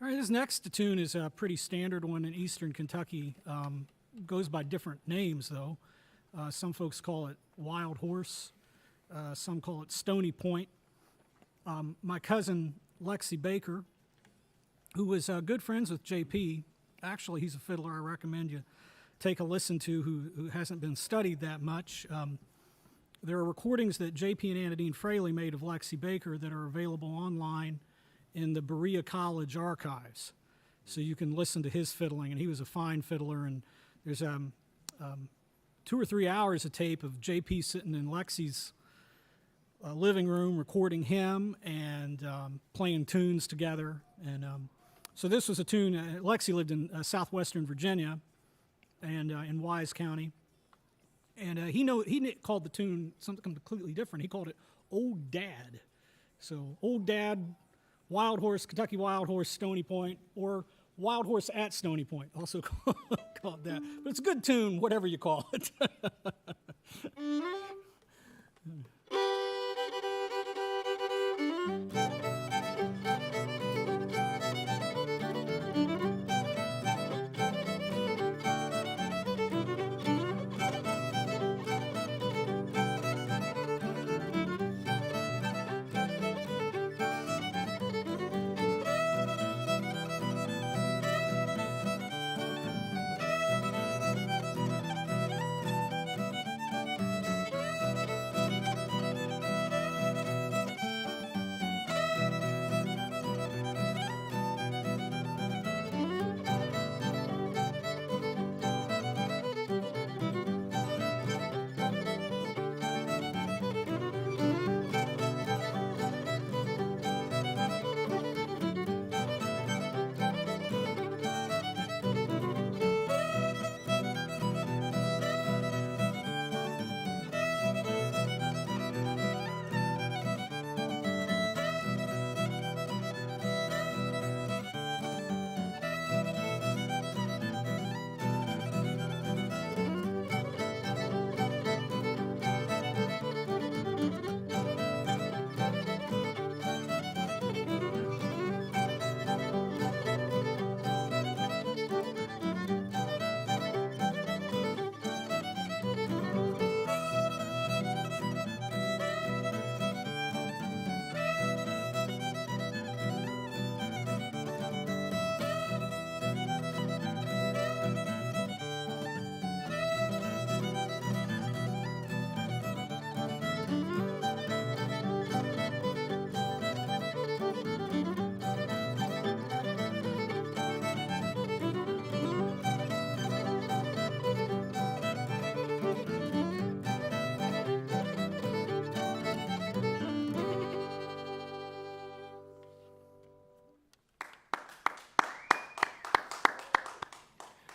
All right, this next tune is a pretty standard one in Eastern Kentucky. Goes by different names, though. Some folks call it Wild Horse. Some call it Stony Point. My cousin, Lexi Baker, who was good friends with JP, actually, he's a fiddler I recommend you take a listen to who hasn't been studied that much. There are recordings that J.P. and Annadine Fraley made of Lexi Baker that are available online in the Berea College archives. So you can listen to his fiddling, and he was a fine fiddler. And there's 2 or 3 hours of tape of J.P. sitting in Lexi's living room recording him and playing tunes together. And so this was a tune. Lexi lived in southwestern Virginia and in Wise County. And he called the tune something completely different. He called it Old Dad. So Old Dad, Wild Horse, Kentucky Wild Horse, Stony Point, or Wild Horse at Stony Point, also called that. But it's a good tune, whatever you call it.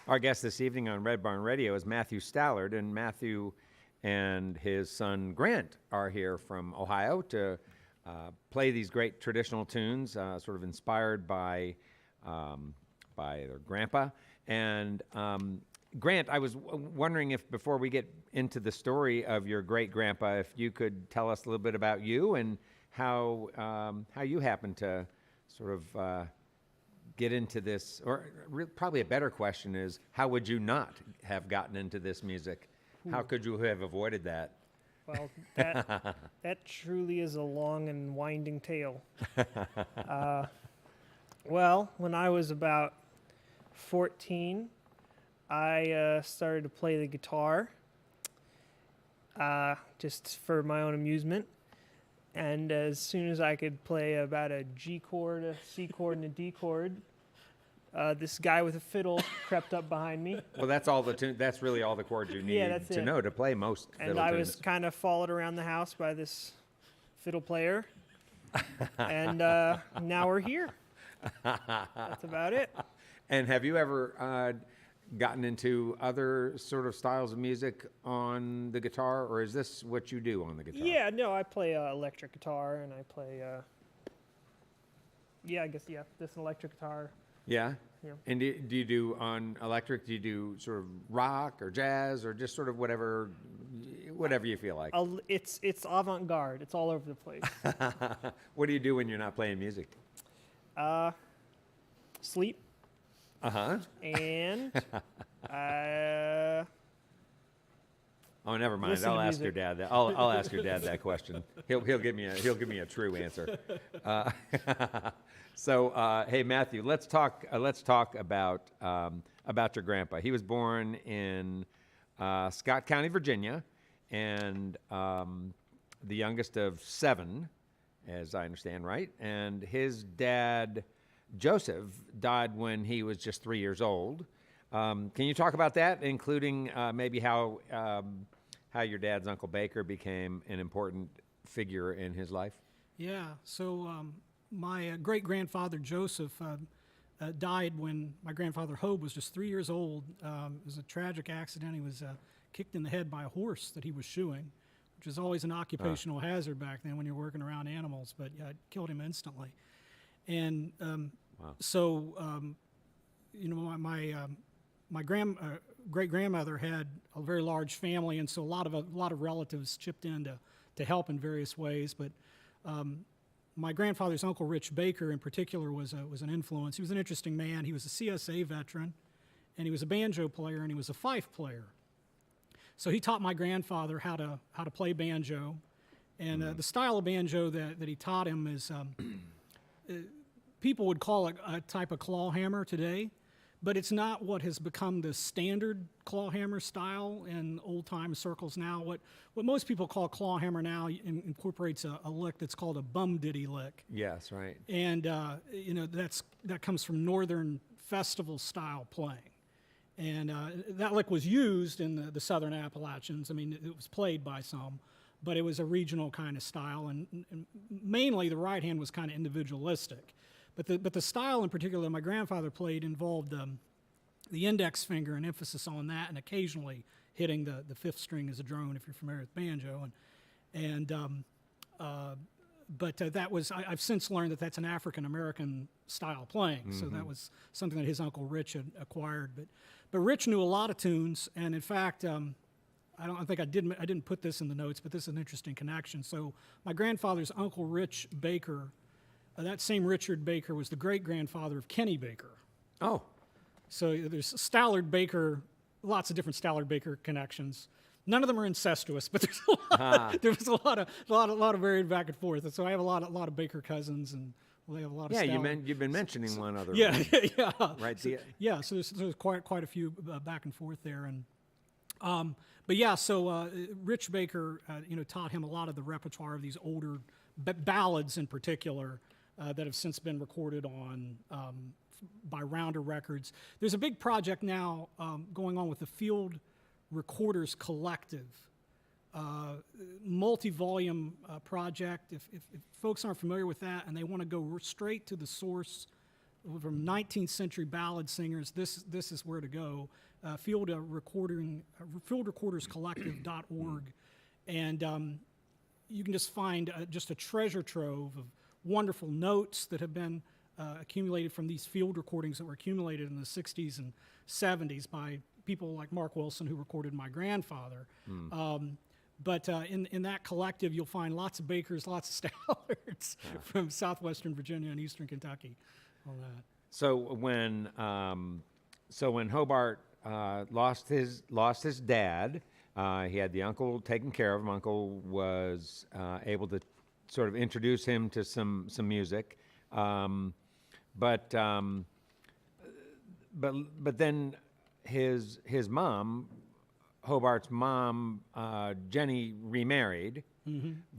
Our guest this evening on Red Barn Radio is Matthew Stallard, and Matthew and his son Grant are here from Ohio to play these great traditional tunes, sort of inspired by their grandpa. And Grant, I was wondering if, before we get into the story of your great grandpa, if you could tell us a little bit about you and how you happened to sort of get into this, or probably a better question is, how would you not have gotten into this music? How could you have avoided that? Well, that truly is a long and winding tale. Well, when I was about 14, I started to play the guitar, just for my own amusement. And as soon as I could play about a G chord, a C chord, and a D chord, this guy with a fiddle crept up behind me. Well, that's all that's really all the chords you need to know to play most fiddle tunes. And I was kind of followed around the house by this fiddle player. And now we're here. That's about it. And have you ever gotten into other sort of styles of music on the guitar, or is this what you do on the guitar? Yeah, no, I play electric guitar, and I play, this electric guitar. Yeah? Yeah. And do you do, on electric, do you do sort of rock or jazz or just sort of whatever you feel like? It's avant-garde. It's all over the place. What do you do when you're not playing music? Sleep. Uh-huh. And Oh, never mind. Listen to I'll ask your music. dad that. I'll ask your dad that question. He'll give me a true answer. Uh, hey Matthew, let's talk about your grandpa. He was born in Scott County, Virginia, and the youngest of 7, as I understand, right? And his dad, Joseph, died when he was just 3 years old. Can you talk about that, including maybe how your dad's Uncle Baker became an important figure in his life? Yeah. So my great-grandfather Joseph died when my grandfather Hobart was just 3 years old. It was a tragic accident. He was kicked in the head by a horse that he was shoeing, which is always an occupational hazard back then when you're working around animals, but yeah, it killed him instantly. And my great-grandmother had a very large family, and so a lot of relatives chipped in to help in various ways. But my grandfather's Uncle Rich Baker, in particular, was an influence. He was an interesting man. He was a CSA veteran, and he was a banjo player, and he was a fife player. So he taught my grandfather how to play banjo, and the style of banjo that he taught him is people would call it a type of claw hammer today. But it's not what has become the standard claw hammer style in old-time circles now. What most people call claw hammer now incorporates a lick that's called a bum ditty lick. Yes, right. And that comes from northern festival style playing. And that lick was used in the southern Appalachians. I mean, it was played by some, but it was a regional kind of style. And mainly the right hand was kind of individualistic. But the style in particular that my grandfather played involved the index finger and emphasis on that, and occasionally hitting the 5th string as a drone, if you're familiar with banjo. But that was I've since learned that that's an African American style playing. Mm-hmm. So that was something that his Uncle Rich had acquired. But Rich knew a lot of tunes, and in fact, I didn't put this in the notes, but this is an interesting connection. So my grandfather's Uncle Rich Baker. That same Richard Baker was the great-grandfather of Kenny Baker. Oh. So there's Stallard Baker, lots of different Stallard Baker connections. None of them are incestuous, but there was a lot of varied back and forth. And so I have a lot of Baker cousins, and they have a lot of Stallard. You've been mentioning one other. Yeah, yeah. Right. So there's quite a few back and forth there, and Rich Baker, taught him a lot of the repertoire of these older ballads in particular. That have since been recorded on by Rounder Records. There's a big project now going on with the Field Recorders Collective, multi-volume project. If folks aren't familiar with that and they want to go straight to the source from 19th century ballad singers, this is where to go. Fieldrecorderscollective.org, and you can just find just a treasure trove of wonderful notes that have been accumulated from these field recordings that were accumulated in the 60s and 70s by people like Mark Wilson, who recorded my grandfather. But in that collective, you'll find lots of Bakers, lots of Stallards from southwestern Virginia and eastern Kentucky on that. So when Hobart lost his dad, he had the uncle taking care of him. Uncle was able to sort of introduce him to some music, but then his mom, Hobart's mom, Jenny, remarried,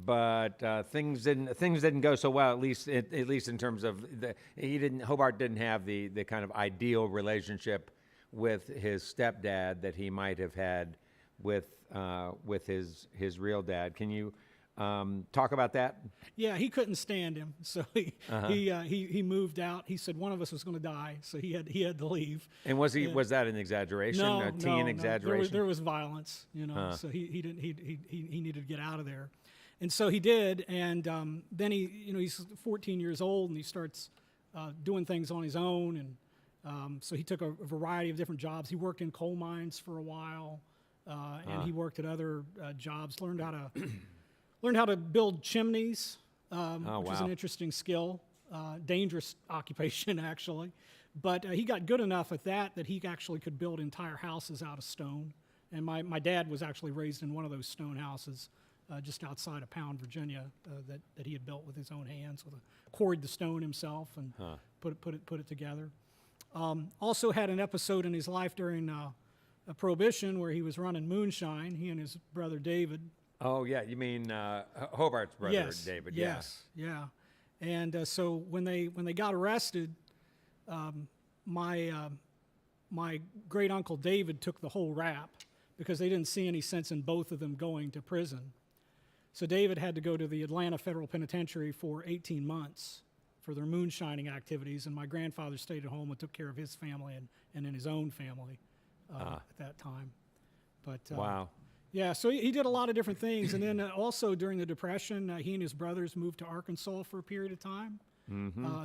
but things didn't go so well. At least in terms of Hobart didn't have the kind of ideal relationship with his stepdad that he might have had with his real dad. Can you talk about that? Yeah, he couldn't stand him, so he moved out. He said one of us was going to die, so he had to leave. And was that an exaggeration? No, a teen exaggeration? There was violence, so he needed to get out of there, and so he did. And then he's 14 years old, and he starts doing things on his own, and so he took a variety of different jobs. He worked in coal mines for a while, and he worked at other jobs. Learned how to build chimneys, which is an interesting skill, dangerous occupation actually. But he got good enough at that he actually could build entire houses out of stone. And my dad was actually raised in one of those stone houses just outside of Pound, Virginia, that he had built with his own hands, quarried the stone himself and put it together. Also had an episode in his life during Prohibition where he was running moonshine, he and his brother David. Oh, yeah. You mean Hobart's brother, Yes, David? yes, yeah. And so when they got arrested, my great uncle David took the whole rap because they didn't see any sense in both of them going to prison. So David had to go to the Atlanta Federal Penitentiary for 18 months for their moonshining activities, and my grandfather stayed at home and took care of his family and in his own family at that time. But Wow. yeah, so he did a lot of different things, and then also during the Depression, he and his brothers moved to Arkansas for a period of time.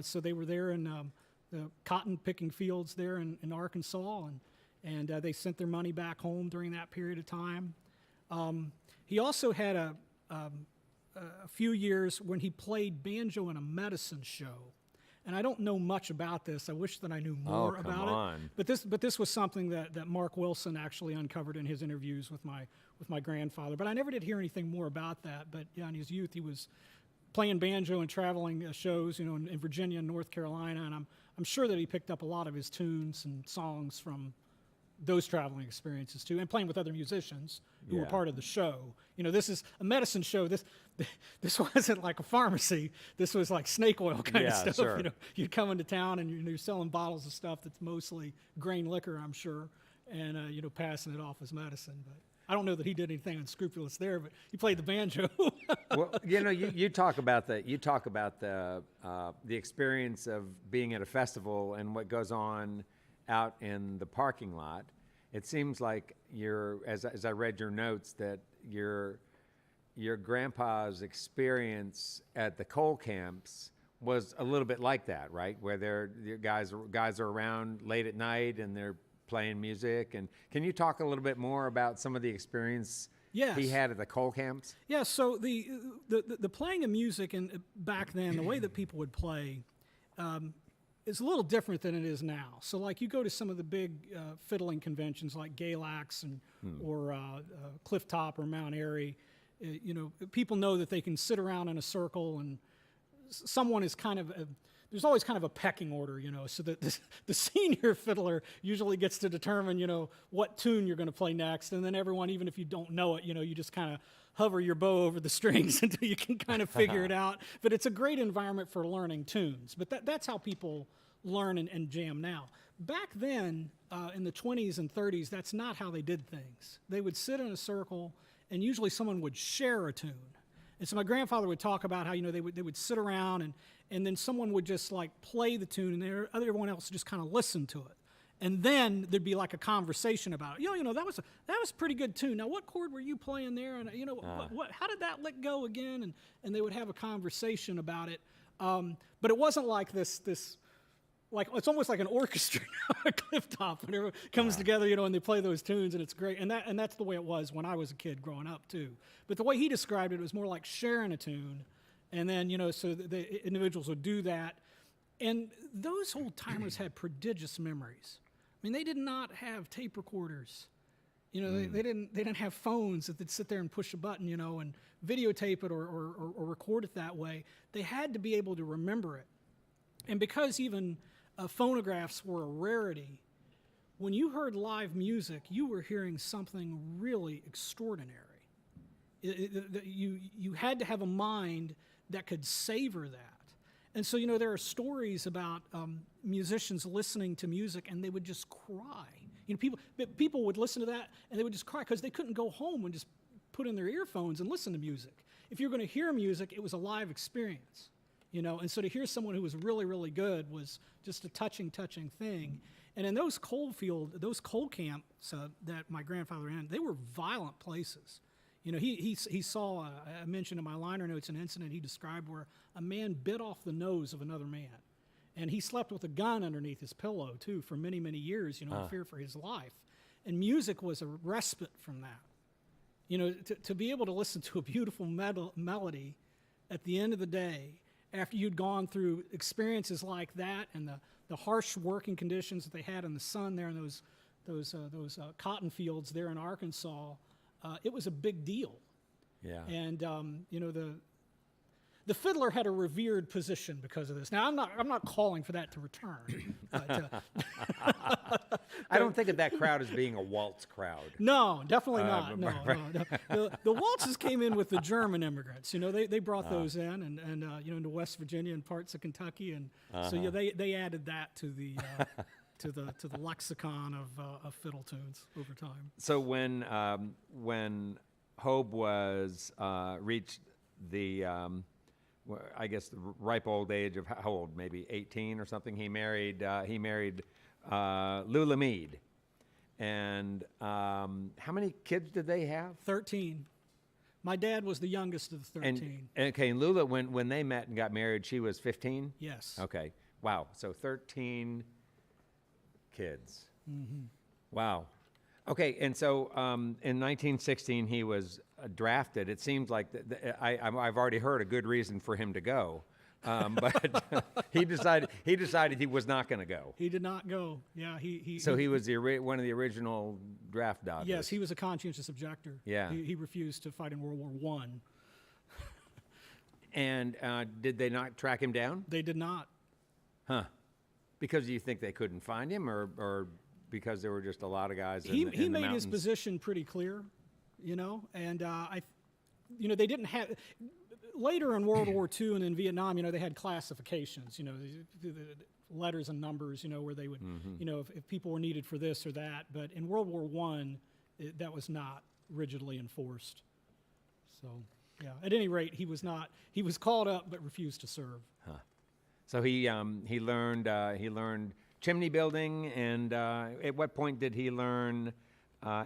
So they were there in the cotton picking fields there in Arkansas, and they sent their money back home during that period of time. He also had a few years when he played banjo in a medicine show. And I don't know much about this. I wish that I knew more about it. But this was something that Mark Wilson actually uncovered in his interviews with my grandfather. But I never did hear anything more about that. But yeah, in his youth, he was playing banjo and traveling shows, in Virginia and North Carolina. And I'm sure that he picked up a lot of his tunes and songs from those traveling experiences too, and playing with other musicians who were part of the show. This is a medicine show. This wasn't like a pharmacy. This was like snake oil kind of stuff. Sure. You'd come into town and you're selling bottles of stuff that's mostly grain liquor, I'm sure, and passing it off as medicine. But I don't know that he did anything unscrupulous there, but he played the banjo. Well, you talk about the experience of being at a festival and what goes on out in the parking lot. It seems like as I read your notes, that your grandpa's experience at the coal camps was a little bit like that, right? Where the guys are around late at night and they're playing music. And can you talk a little bit more about some of the experience he had at the coal camps? Yeah. So the playing of music and back then, the way that people would play. Is a little different than it is now. So, like, you go to some of the big fiddling conventions like Galax or Cliff Top or Mount Airy, people know that they can sit around in a circle and someone is there's always kind of a pecking order, so that the senior fiddler usually gets to determine, what tune you're going to play next. And then everyone, even if you don't know it, you just kind of hover your bow over the strings until you can kind of figure it out. But it's a great environment for learning tunes. But that's how people learn and jam now. Back then, in the 20s and 30s, that's not how they did things. They would sit in a circle, and usually someone would share a tune. And so my grandfather would talk about how, they would sit around, and then someone would just, like, play the tune, and everyone else just kind of listen to it. And then there'd be like a conversation about it. That was a pretty good tune. Now, what chord were you playing there? And how did that lick go again? And they would have a conversation about it. But it wasn't like this like, it's almost like an orchestra now at Cliff Top when everyone comes together, and they play those tunes, and it's great. And that's the way it was when I was a kid growing up too. But the way he described it was more like sharing a tune, and then so the individuals would do that. And those old timers had prodigious memories. I mean, they did not have tape recorders. They didn't have phones that they'd sit there and push a button, and videotape it or record it that way. They had to be able to remember it. And because even phonographs were a rarity, when you heard live music, you were hearing something really extraordinary. You had to have a mind that could savor that. And so, there are stories about musicians listening to music, and they would just cry. People would listen to that, and they would just cry because they couldn't go home and just put in their earphones and listen to music. If you were going to hear music, it was a live experience, And so to hear someone who was really, really good was just a touching thing. And in those coal camps that my grandfather ran, they were violent places. He saw, I mentioned in my liner notes, an incident he described where a man bit off the nose of another man. And he slept with a gun underneath his pillow, too, for many, many years, in fear for his life. And music was a respite from that. To be able to listen to a beautiful melody at the end of the day, after you'd gone through experiences like that and the harsh working conditions that they had in the sun there in cotton fields there in Arkansas, it was a big deal. Yeah. And the fiddler had a revered position because of this. Now I'm not calling for that to return. But, I don't think of that crowd as being a waltz crowd. no, definitely not. No. The waltzes came in with the German immigrants. They brought those in, and into West Virginia and parts of Kentucky, and so they added that to the to the lexicon of fiddle tunes over time. So when Hobe was reached the I guess the ripe old age of how old? Maybe 18 or something. He married Lula Mead, and how many kids did they have? 13. My dad was the youngest of the 13. And okay, and Lula, when they met and got married, she was 15. Yes. Okay. Wow. So 13 kids. Mm-hmm. Wow. Okay, and so in 1916 he was drafted. It seems like I've already heard a good reason for him to go, but he decided he was not going to go. He did not go. Yeah, So he was one of the original draft dodgers. Yes, he was a conscientious objector. Yeah. He refused to fight in World War I. And did they not track him down? They did not. Huh? Because you think they couldn't find him, or because there were just a lot of guys in the He made mountains? his position pretty clear, and they didn't have. Later in World War II and in Vietnam, they had classifications, the letters and numbers, where they would, if people were needed for this or that. But in World War I, that was not rigidly enforced. So, yeah, at any rate, he was not. He was called up but refused to serve. So he learned chimney building, and at what point did he learn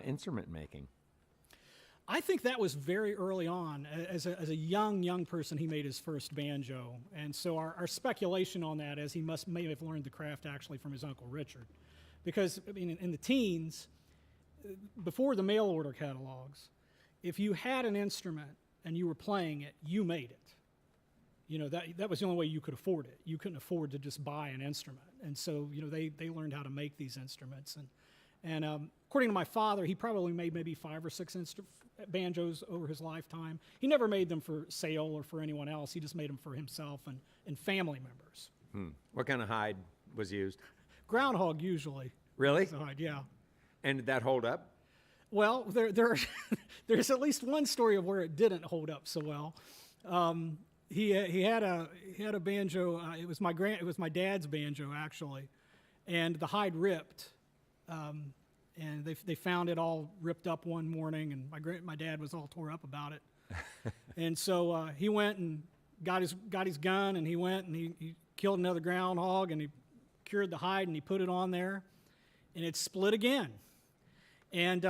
instrument making? I think that was very early on. As a young person, he made his first banjo, and so our speculation on that is he may have learned the craft actually from his Uncle Richard, because in the teens, before the mail order catalogs, if you had an instrument and you were playing it, you made it. That was the only way you could afford it. You couldn't afford to just buy an instrument. And so, they learned how to make these instruments. And according to my father, he probably made maybe 5 or 6 banjos over his lifetime. He never made them for sale or for anyone else. He just made them for himself and family members. What kind of hide was used? Groundhog, usually. Really? Hide, yeah. And did that hold up? Well, there's at least one story of where it didn't hold up so well. He had a banjo. It was my dad's banjo actually, and the hide ripped, and they found it all ripped up one morning, and my dad was all tore up about it, and so he went and got his gun, and he went and he killed another groundhog, and he cured the hide, and he put it on there, and it split again, and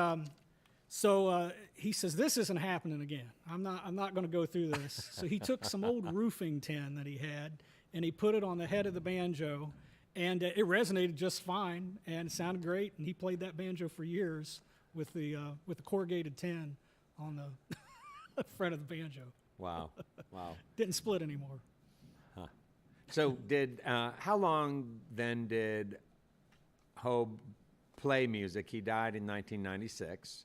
so he says, "This isn't happening again. I'm not going to go through this." So he took some old roofing tin that he had, and he put it on the head of the banjo, and it resonated just fine, and it sounded great. And he played that banjo for years with the corrugated tin on the front of the banjo. Wow, wow. Didn't split anymore. So how long then did Hobe play music? He died in 1996.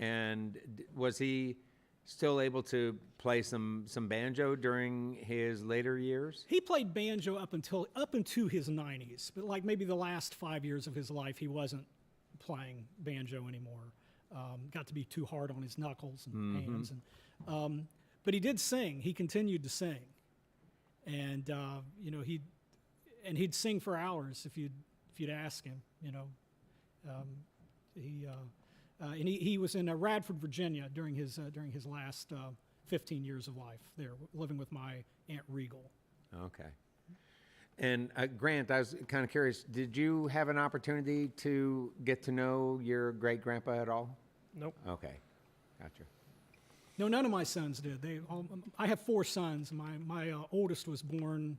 And was he still able to play some banjo during his later years? He played banjo up into his 90s, but like maybe the last 5 years of his life, he wasn't playing banjo anymore. Got to be too hard on his knuckles and hands. And, but he did sing. He continued to sing, and he'd sing for hours if you'd ask him. He was in Radford, Virginia during his last 15 years of life there, living with my Aunt Regal. Okay. And Grant, I was kind of curious, did you have an opportunity to get to know your great-grandpa at all? Nope. Okay. Gotcha. No, none of my sons did. I have 4 sons. My oldest was born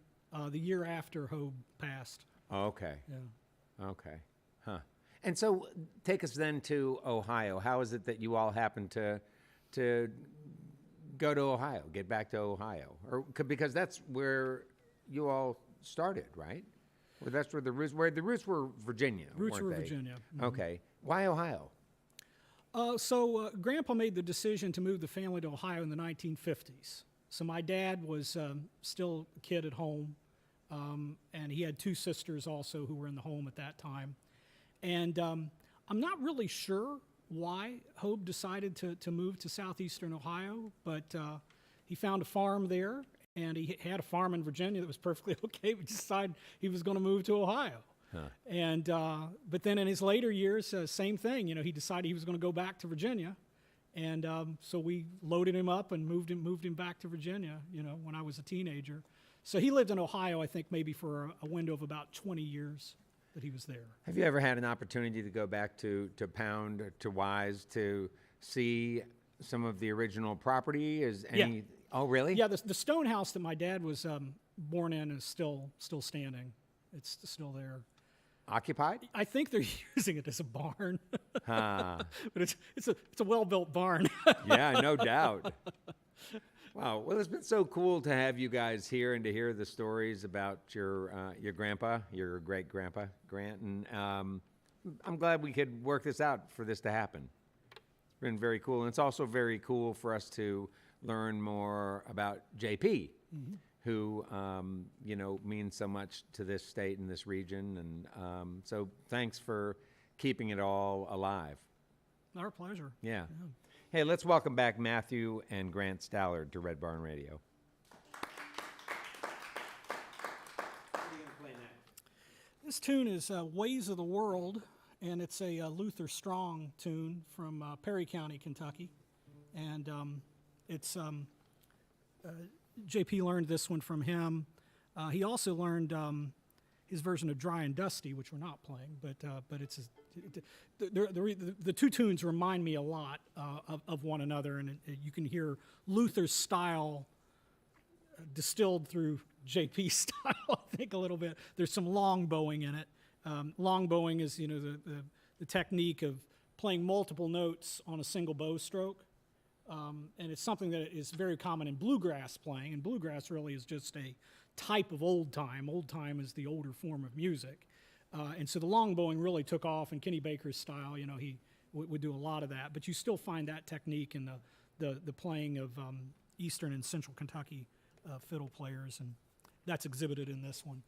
the year after Hobe passed. Okay. Yeah. Okay. Huh. And so take us then to Ohio. How is it that you all happened to go to Ohio, get back to Ohio? Because that's where you all started, right? Well, that's where the roots were Virginia. Roots weren't were they? Virginia. Okay. Why Ohio? So Grandpa made the decision to move the family to Ohio in the 1950s. So my dad was still a kid at home, and he had two sisters also who were in the home at that time. And I'm not really sure why Hobe decided to move to southeastern Ohio, but he found a farm there, and he had a farm in Virginia that was perfectly okay, but decided he was going to move to Ohio. Huh. And but then in his later years, same thing. You know, he decided he was going to go back to Virginia, and so we loaded him up and moved him back to Virginia. You know, when I was a teenager. So he lived in Ohio, I think, maybe for a window of about 20 years that he was there. Have you ever had an opportunity to go back to Pound, to Wise, to see some of the original property? Is any? Yeah. Oh, really? Yeah, the stone house that my dad was born in is still standing. It's still there. Occupied? I think they're using it as a barn, Huh. but it's a well-built barn. Yeah, no doubt. Wow. Well, it's been so cool to have you guys here and to hear the stories about your grandpa, your great-grandpa, Grant. And I'm glad we could work this out for this to happen. It's been very cool. And it's also very cool for us to learn more about JP, who, means so much to this state and this region. And so thanks for keeping it all alive. Our pleasure. Yeah. Hey, let's welcome back Matthew and Grant Stallard to Red Barn Radio. This tune is Ways of the World, and it's a Luther Strong tune from Perry County, Kentucky. And it's JP learned this one from him. He also learned his version of Dry and Dusty, which we're not playing, but it's the two tunes remind me a lot of one another, and you can hear Luther's style distilled through JP's style, I think, a little bit. There's some long bowing in it. Long bowing is, the technique of playing multiple notes on a single bow stroke. And it's something that is very common in bluegrass playing, and bluegrass really is just a type of old time. Old time is the older form of music. And so the long bowing really took off, and Kenny Baker's style, he would do a lot of that. But you still find that technique in the playing of Eastern and Central Kentucky fiddle players, and that's exhibited in this one.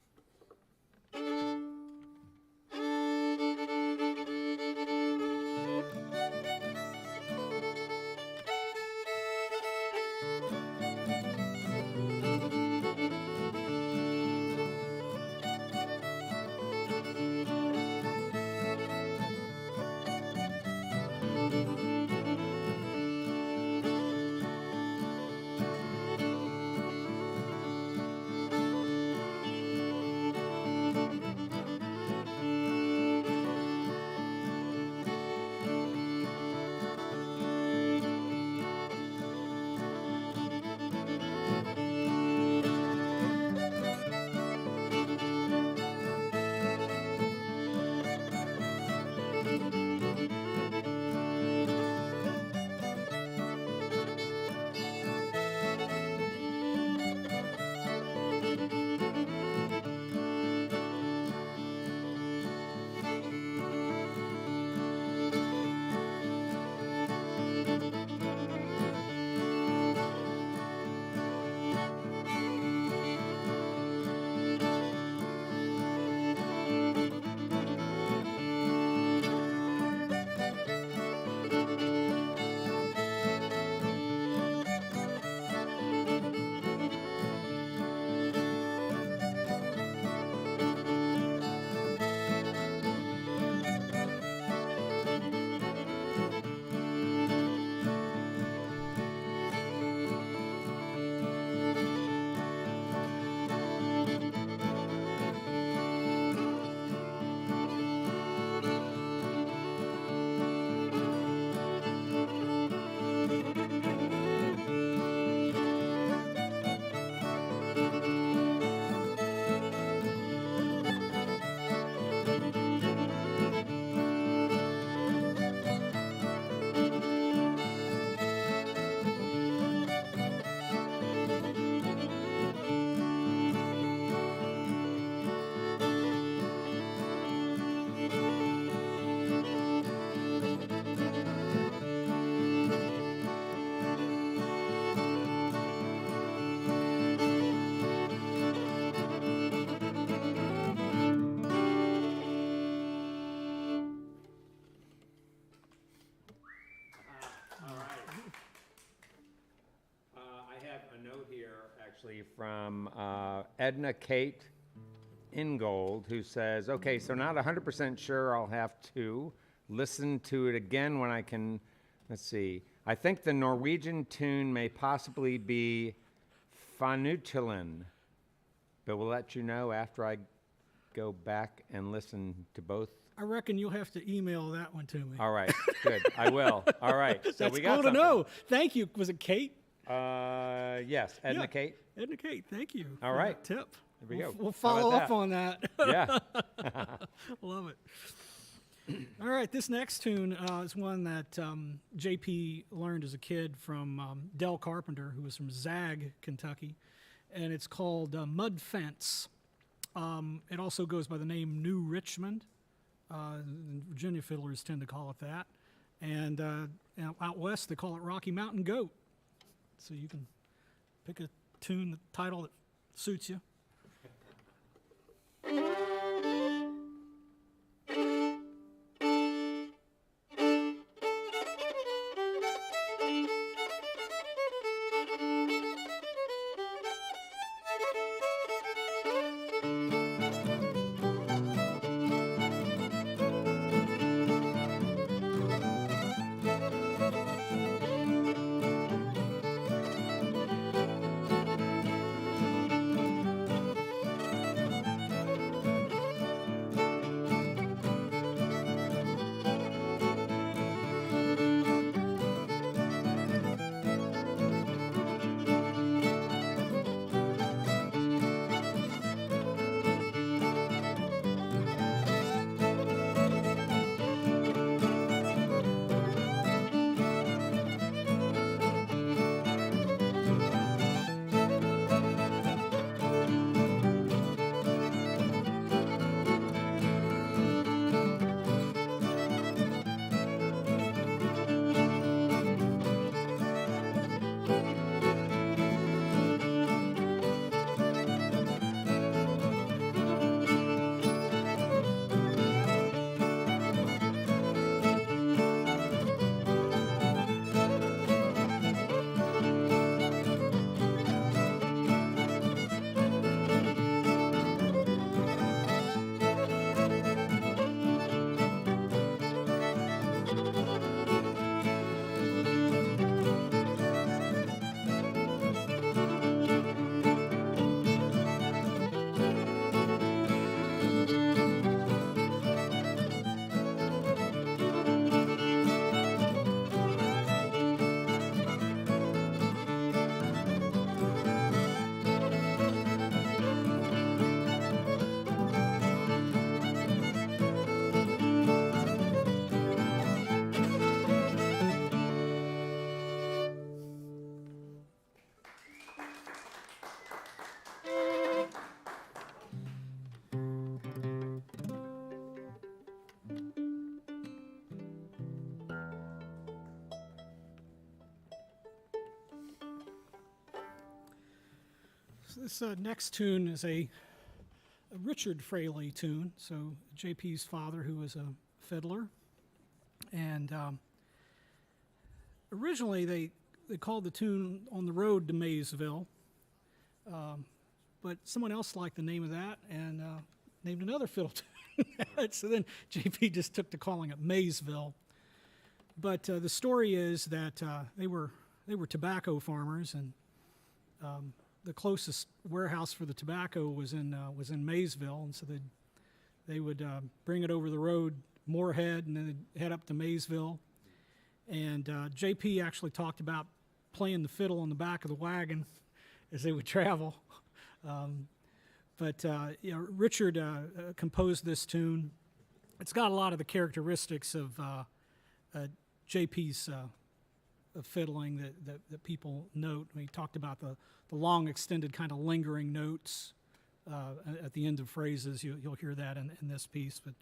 actually from Edna Kate Ingold, who says, okay, so not 100% sure, I'll have to listen to it again when I can. Let's see. I think the Norwegian tune may possibly be Fanutilen, but we'll let you know after I go back and listen to both. I reckon you'll have to email that one to me. All right, good. I will. All right. So That's we got cool to something. know. Thank you. Was it Kate? Yes, Edna Yeah. Kate. Edna Kate, thank you. All for right. that tip. There we go. We'll How follow about up that? on that. Yeah. Love it. All right, this next tune is one that JP learned as a kid from Del Carpenter, who was from Zag, Kentucky, and it's called Mud Fence. It also goes by the name New Richmond. Virginia fiddlers tend to call it that. And out west, they call it Rocky Mountain Goat. So you can pick a tune, the title that suits you. This next tune is a Richard Fraley tune. So JP's father, who was a fiddler, and originally they called the tune "On the Road to Maysville," but someone else liked the name of that and named another fiddle tune. So then JP just took to calling it Maysville. But the story is that they were tobacco farmers, and the closest warehouse for the tobacco was in Maysville, and so they would bring it over the road, Moorhead, and then they'd head up to Maysville. And JP actually talked about playing the fiddle on the back of the wagon as they would travel. But Richard composed this tune. It's got a lot of the characteristics of JP's fiddling that people note. He talked about the long, extended, kind of lingering notes at the end of phrases. You'll hear that in this piece. But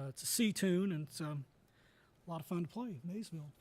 it's a C tune, and it's a lot of fun to play, Maysville.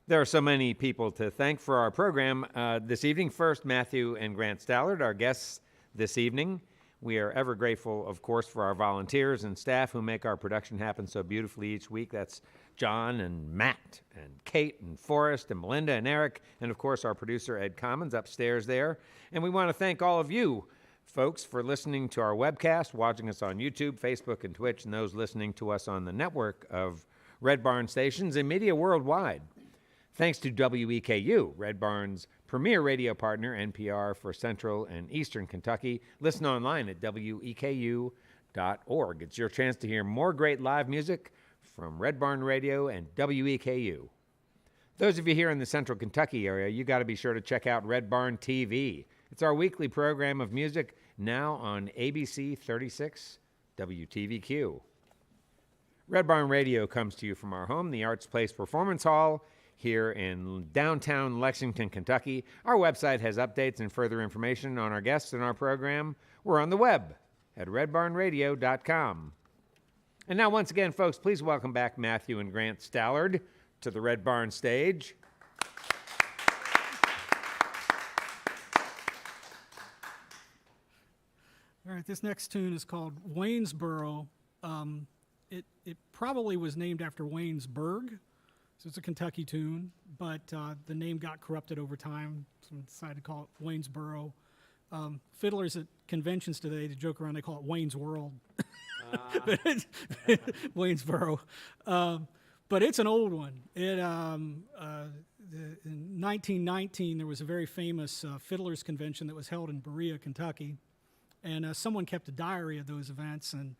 There are so many people to thank for our program this evening. First, Matthew and Grant Stallard, our guests this evening. We are ever grateful, of course, for our volunteers and staff who make our production happen so beautifully each week. That's John and Matt and Kate and Forrest and Melinda and Eric, and of course our producer Ed Commons upstairs there. And we want to thank all of you folks for listening to our webcast, watching us on YouTube, Facebook, and Twitch, and those listening to us on the network of Red Barn stations and media worldwide. Thanks to WEKU, Red Barn's premier radio partner, NPR for Central and Eastern Kentucky. Listen online at weku.org. It's your chance to hear more great live music from Red Barn Radio and WEKU. Those of you here in the Central Kentucky area, you got to be sure to check out Red Barn TV. It's our weekly program of music now on ABC 36 WTVQ. Red Barn Radio comes to you from our home, the Arts Place Performance Hall, here in downtown Lexington, Kentucky. Our website has updates and further information on our guests and our program. We're on the web at redbarnradio.com. And now, once again, folks, please welcome back Matthew and Grant Stallard to the Red Barn stage. All right, this next tune is called Waynesboro. It probably was named after Waynesburg, so it's a Kentucky tune, but the name got corrupted over time, so we decided to call it Waynesboro. Fiddlers at conventions today, to joke around, they call it Wayne's World. Waynesboro. But it's an old one. In 1919, there was a very famous fiddlers convention that was held in Berea, Kentucky, and someone kept a diary of those events, and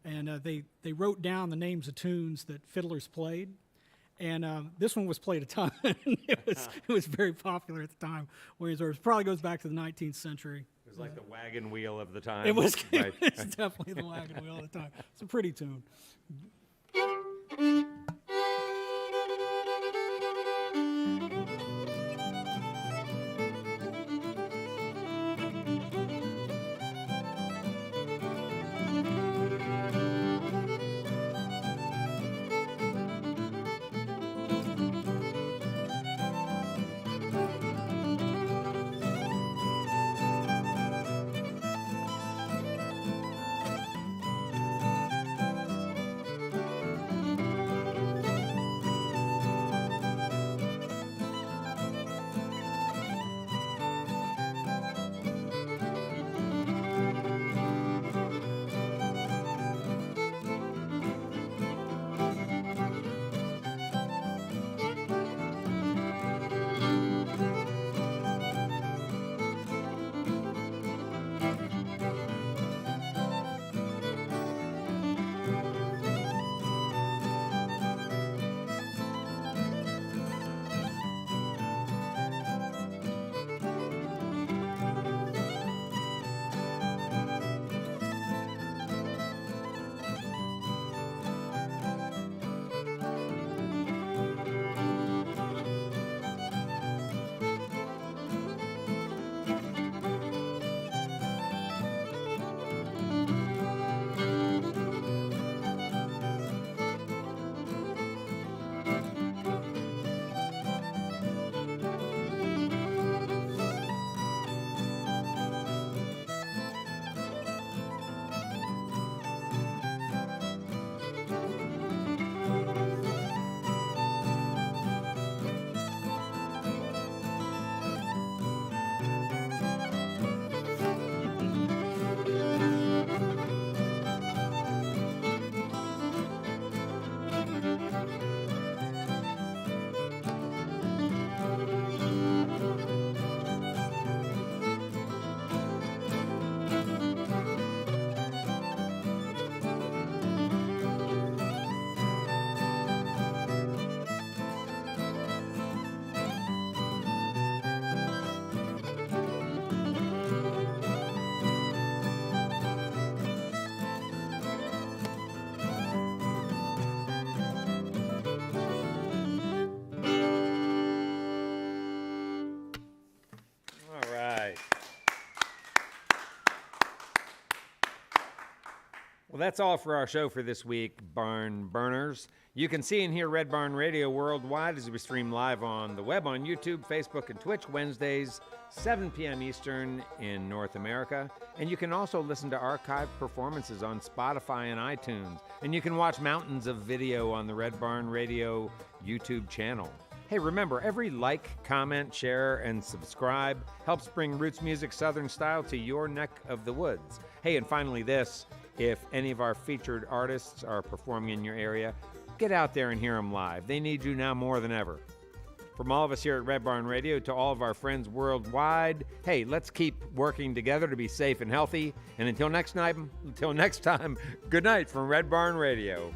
they wrote down the names of tunes that fiddlers played. And this one was played a ton. It was very popular at the time. It probably goes back to the 19th century. It was like the wagon wheel of the time. It was Right. it's definitely the wagon wheel of the time. It's a pretty tune. Well, that's all for our show for this week, Barn Burners. You can see and hear Red Barn Radio worldwide as we stream live on the web on YouTube, Facebook, and Twitch Wednesdays, 7 p.m. Eastern in North America. And you can also listen to archived performances on Spotify and iTunes. And you can watch mountains of video on the Red Barn Radio YouTube channel. Hey, remember, every like, comment, share, and subscribe helps bring roots music Southern style to your neck of the woods. Hey, and finally this, if any of our featured artists are performing in your area, get out there and hear them live. They need you now more than ever. From all of us here at Red Barn Radio to all of our friends worldwide, hey, let's keep working together to be safe and healthy. And until next time, good night from Red Barn Radio.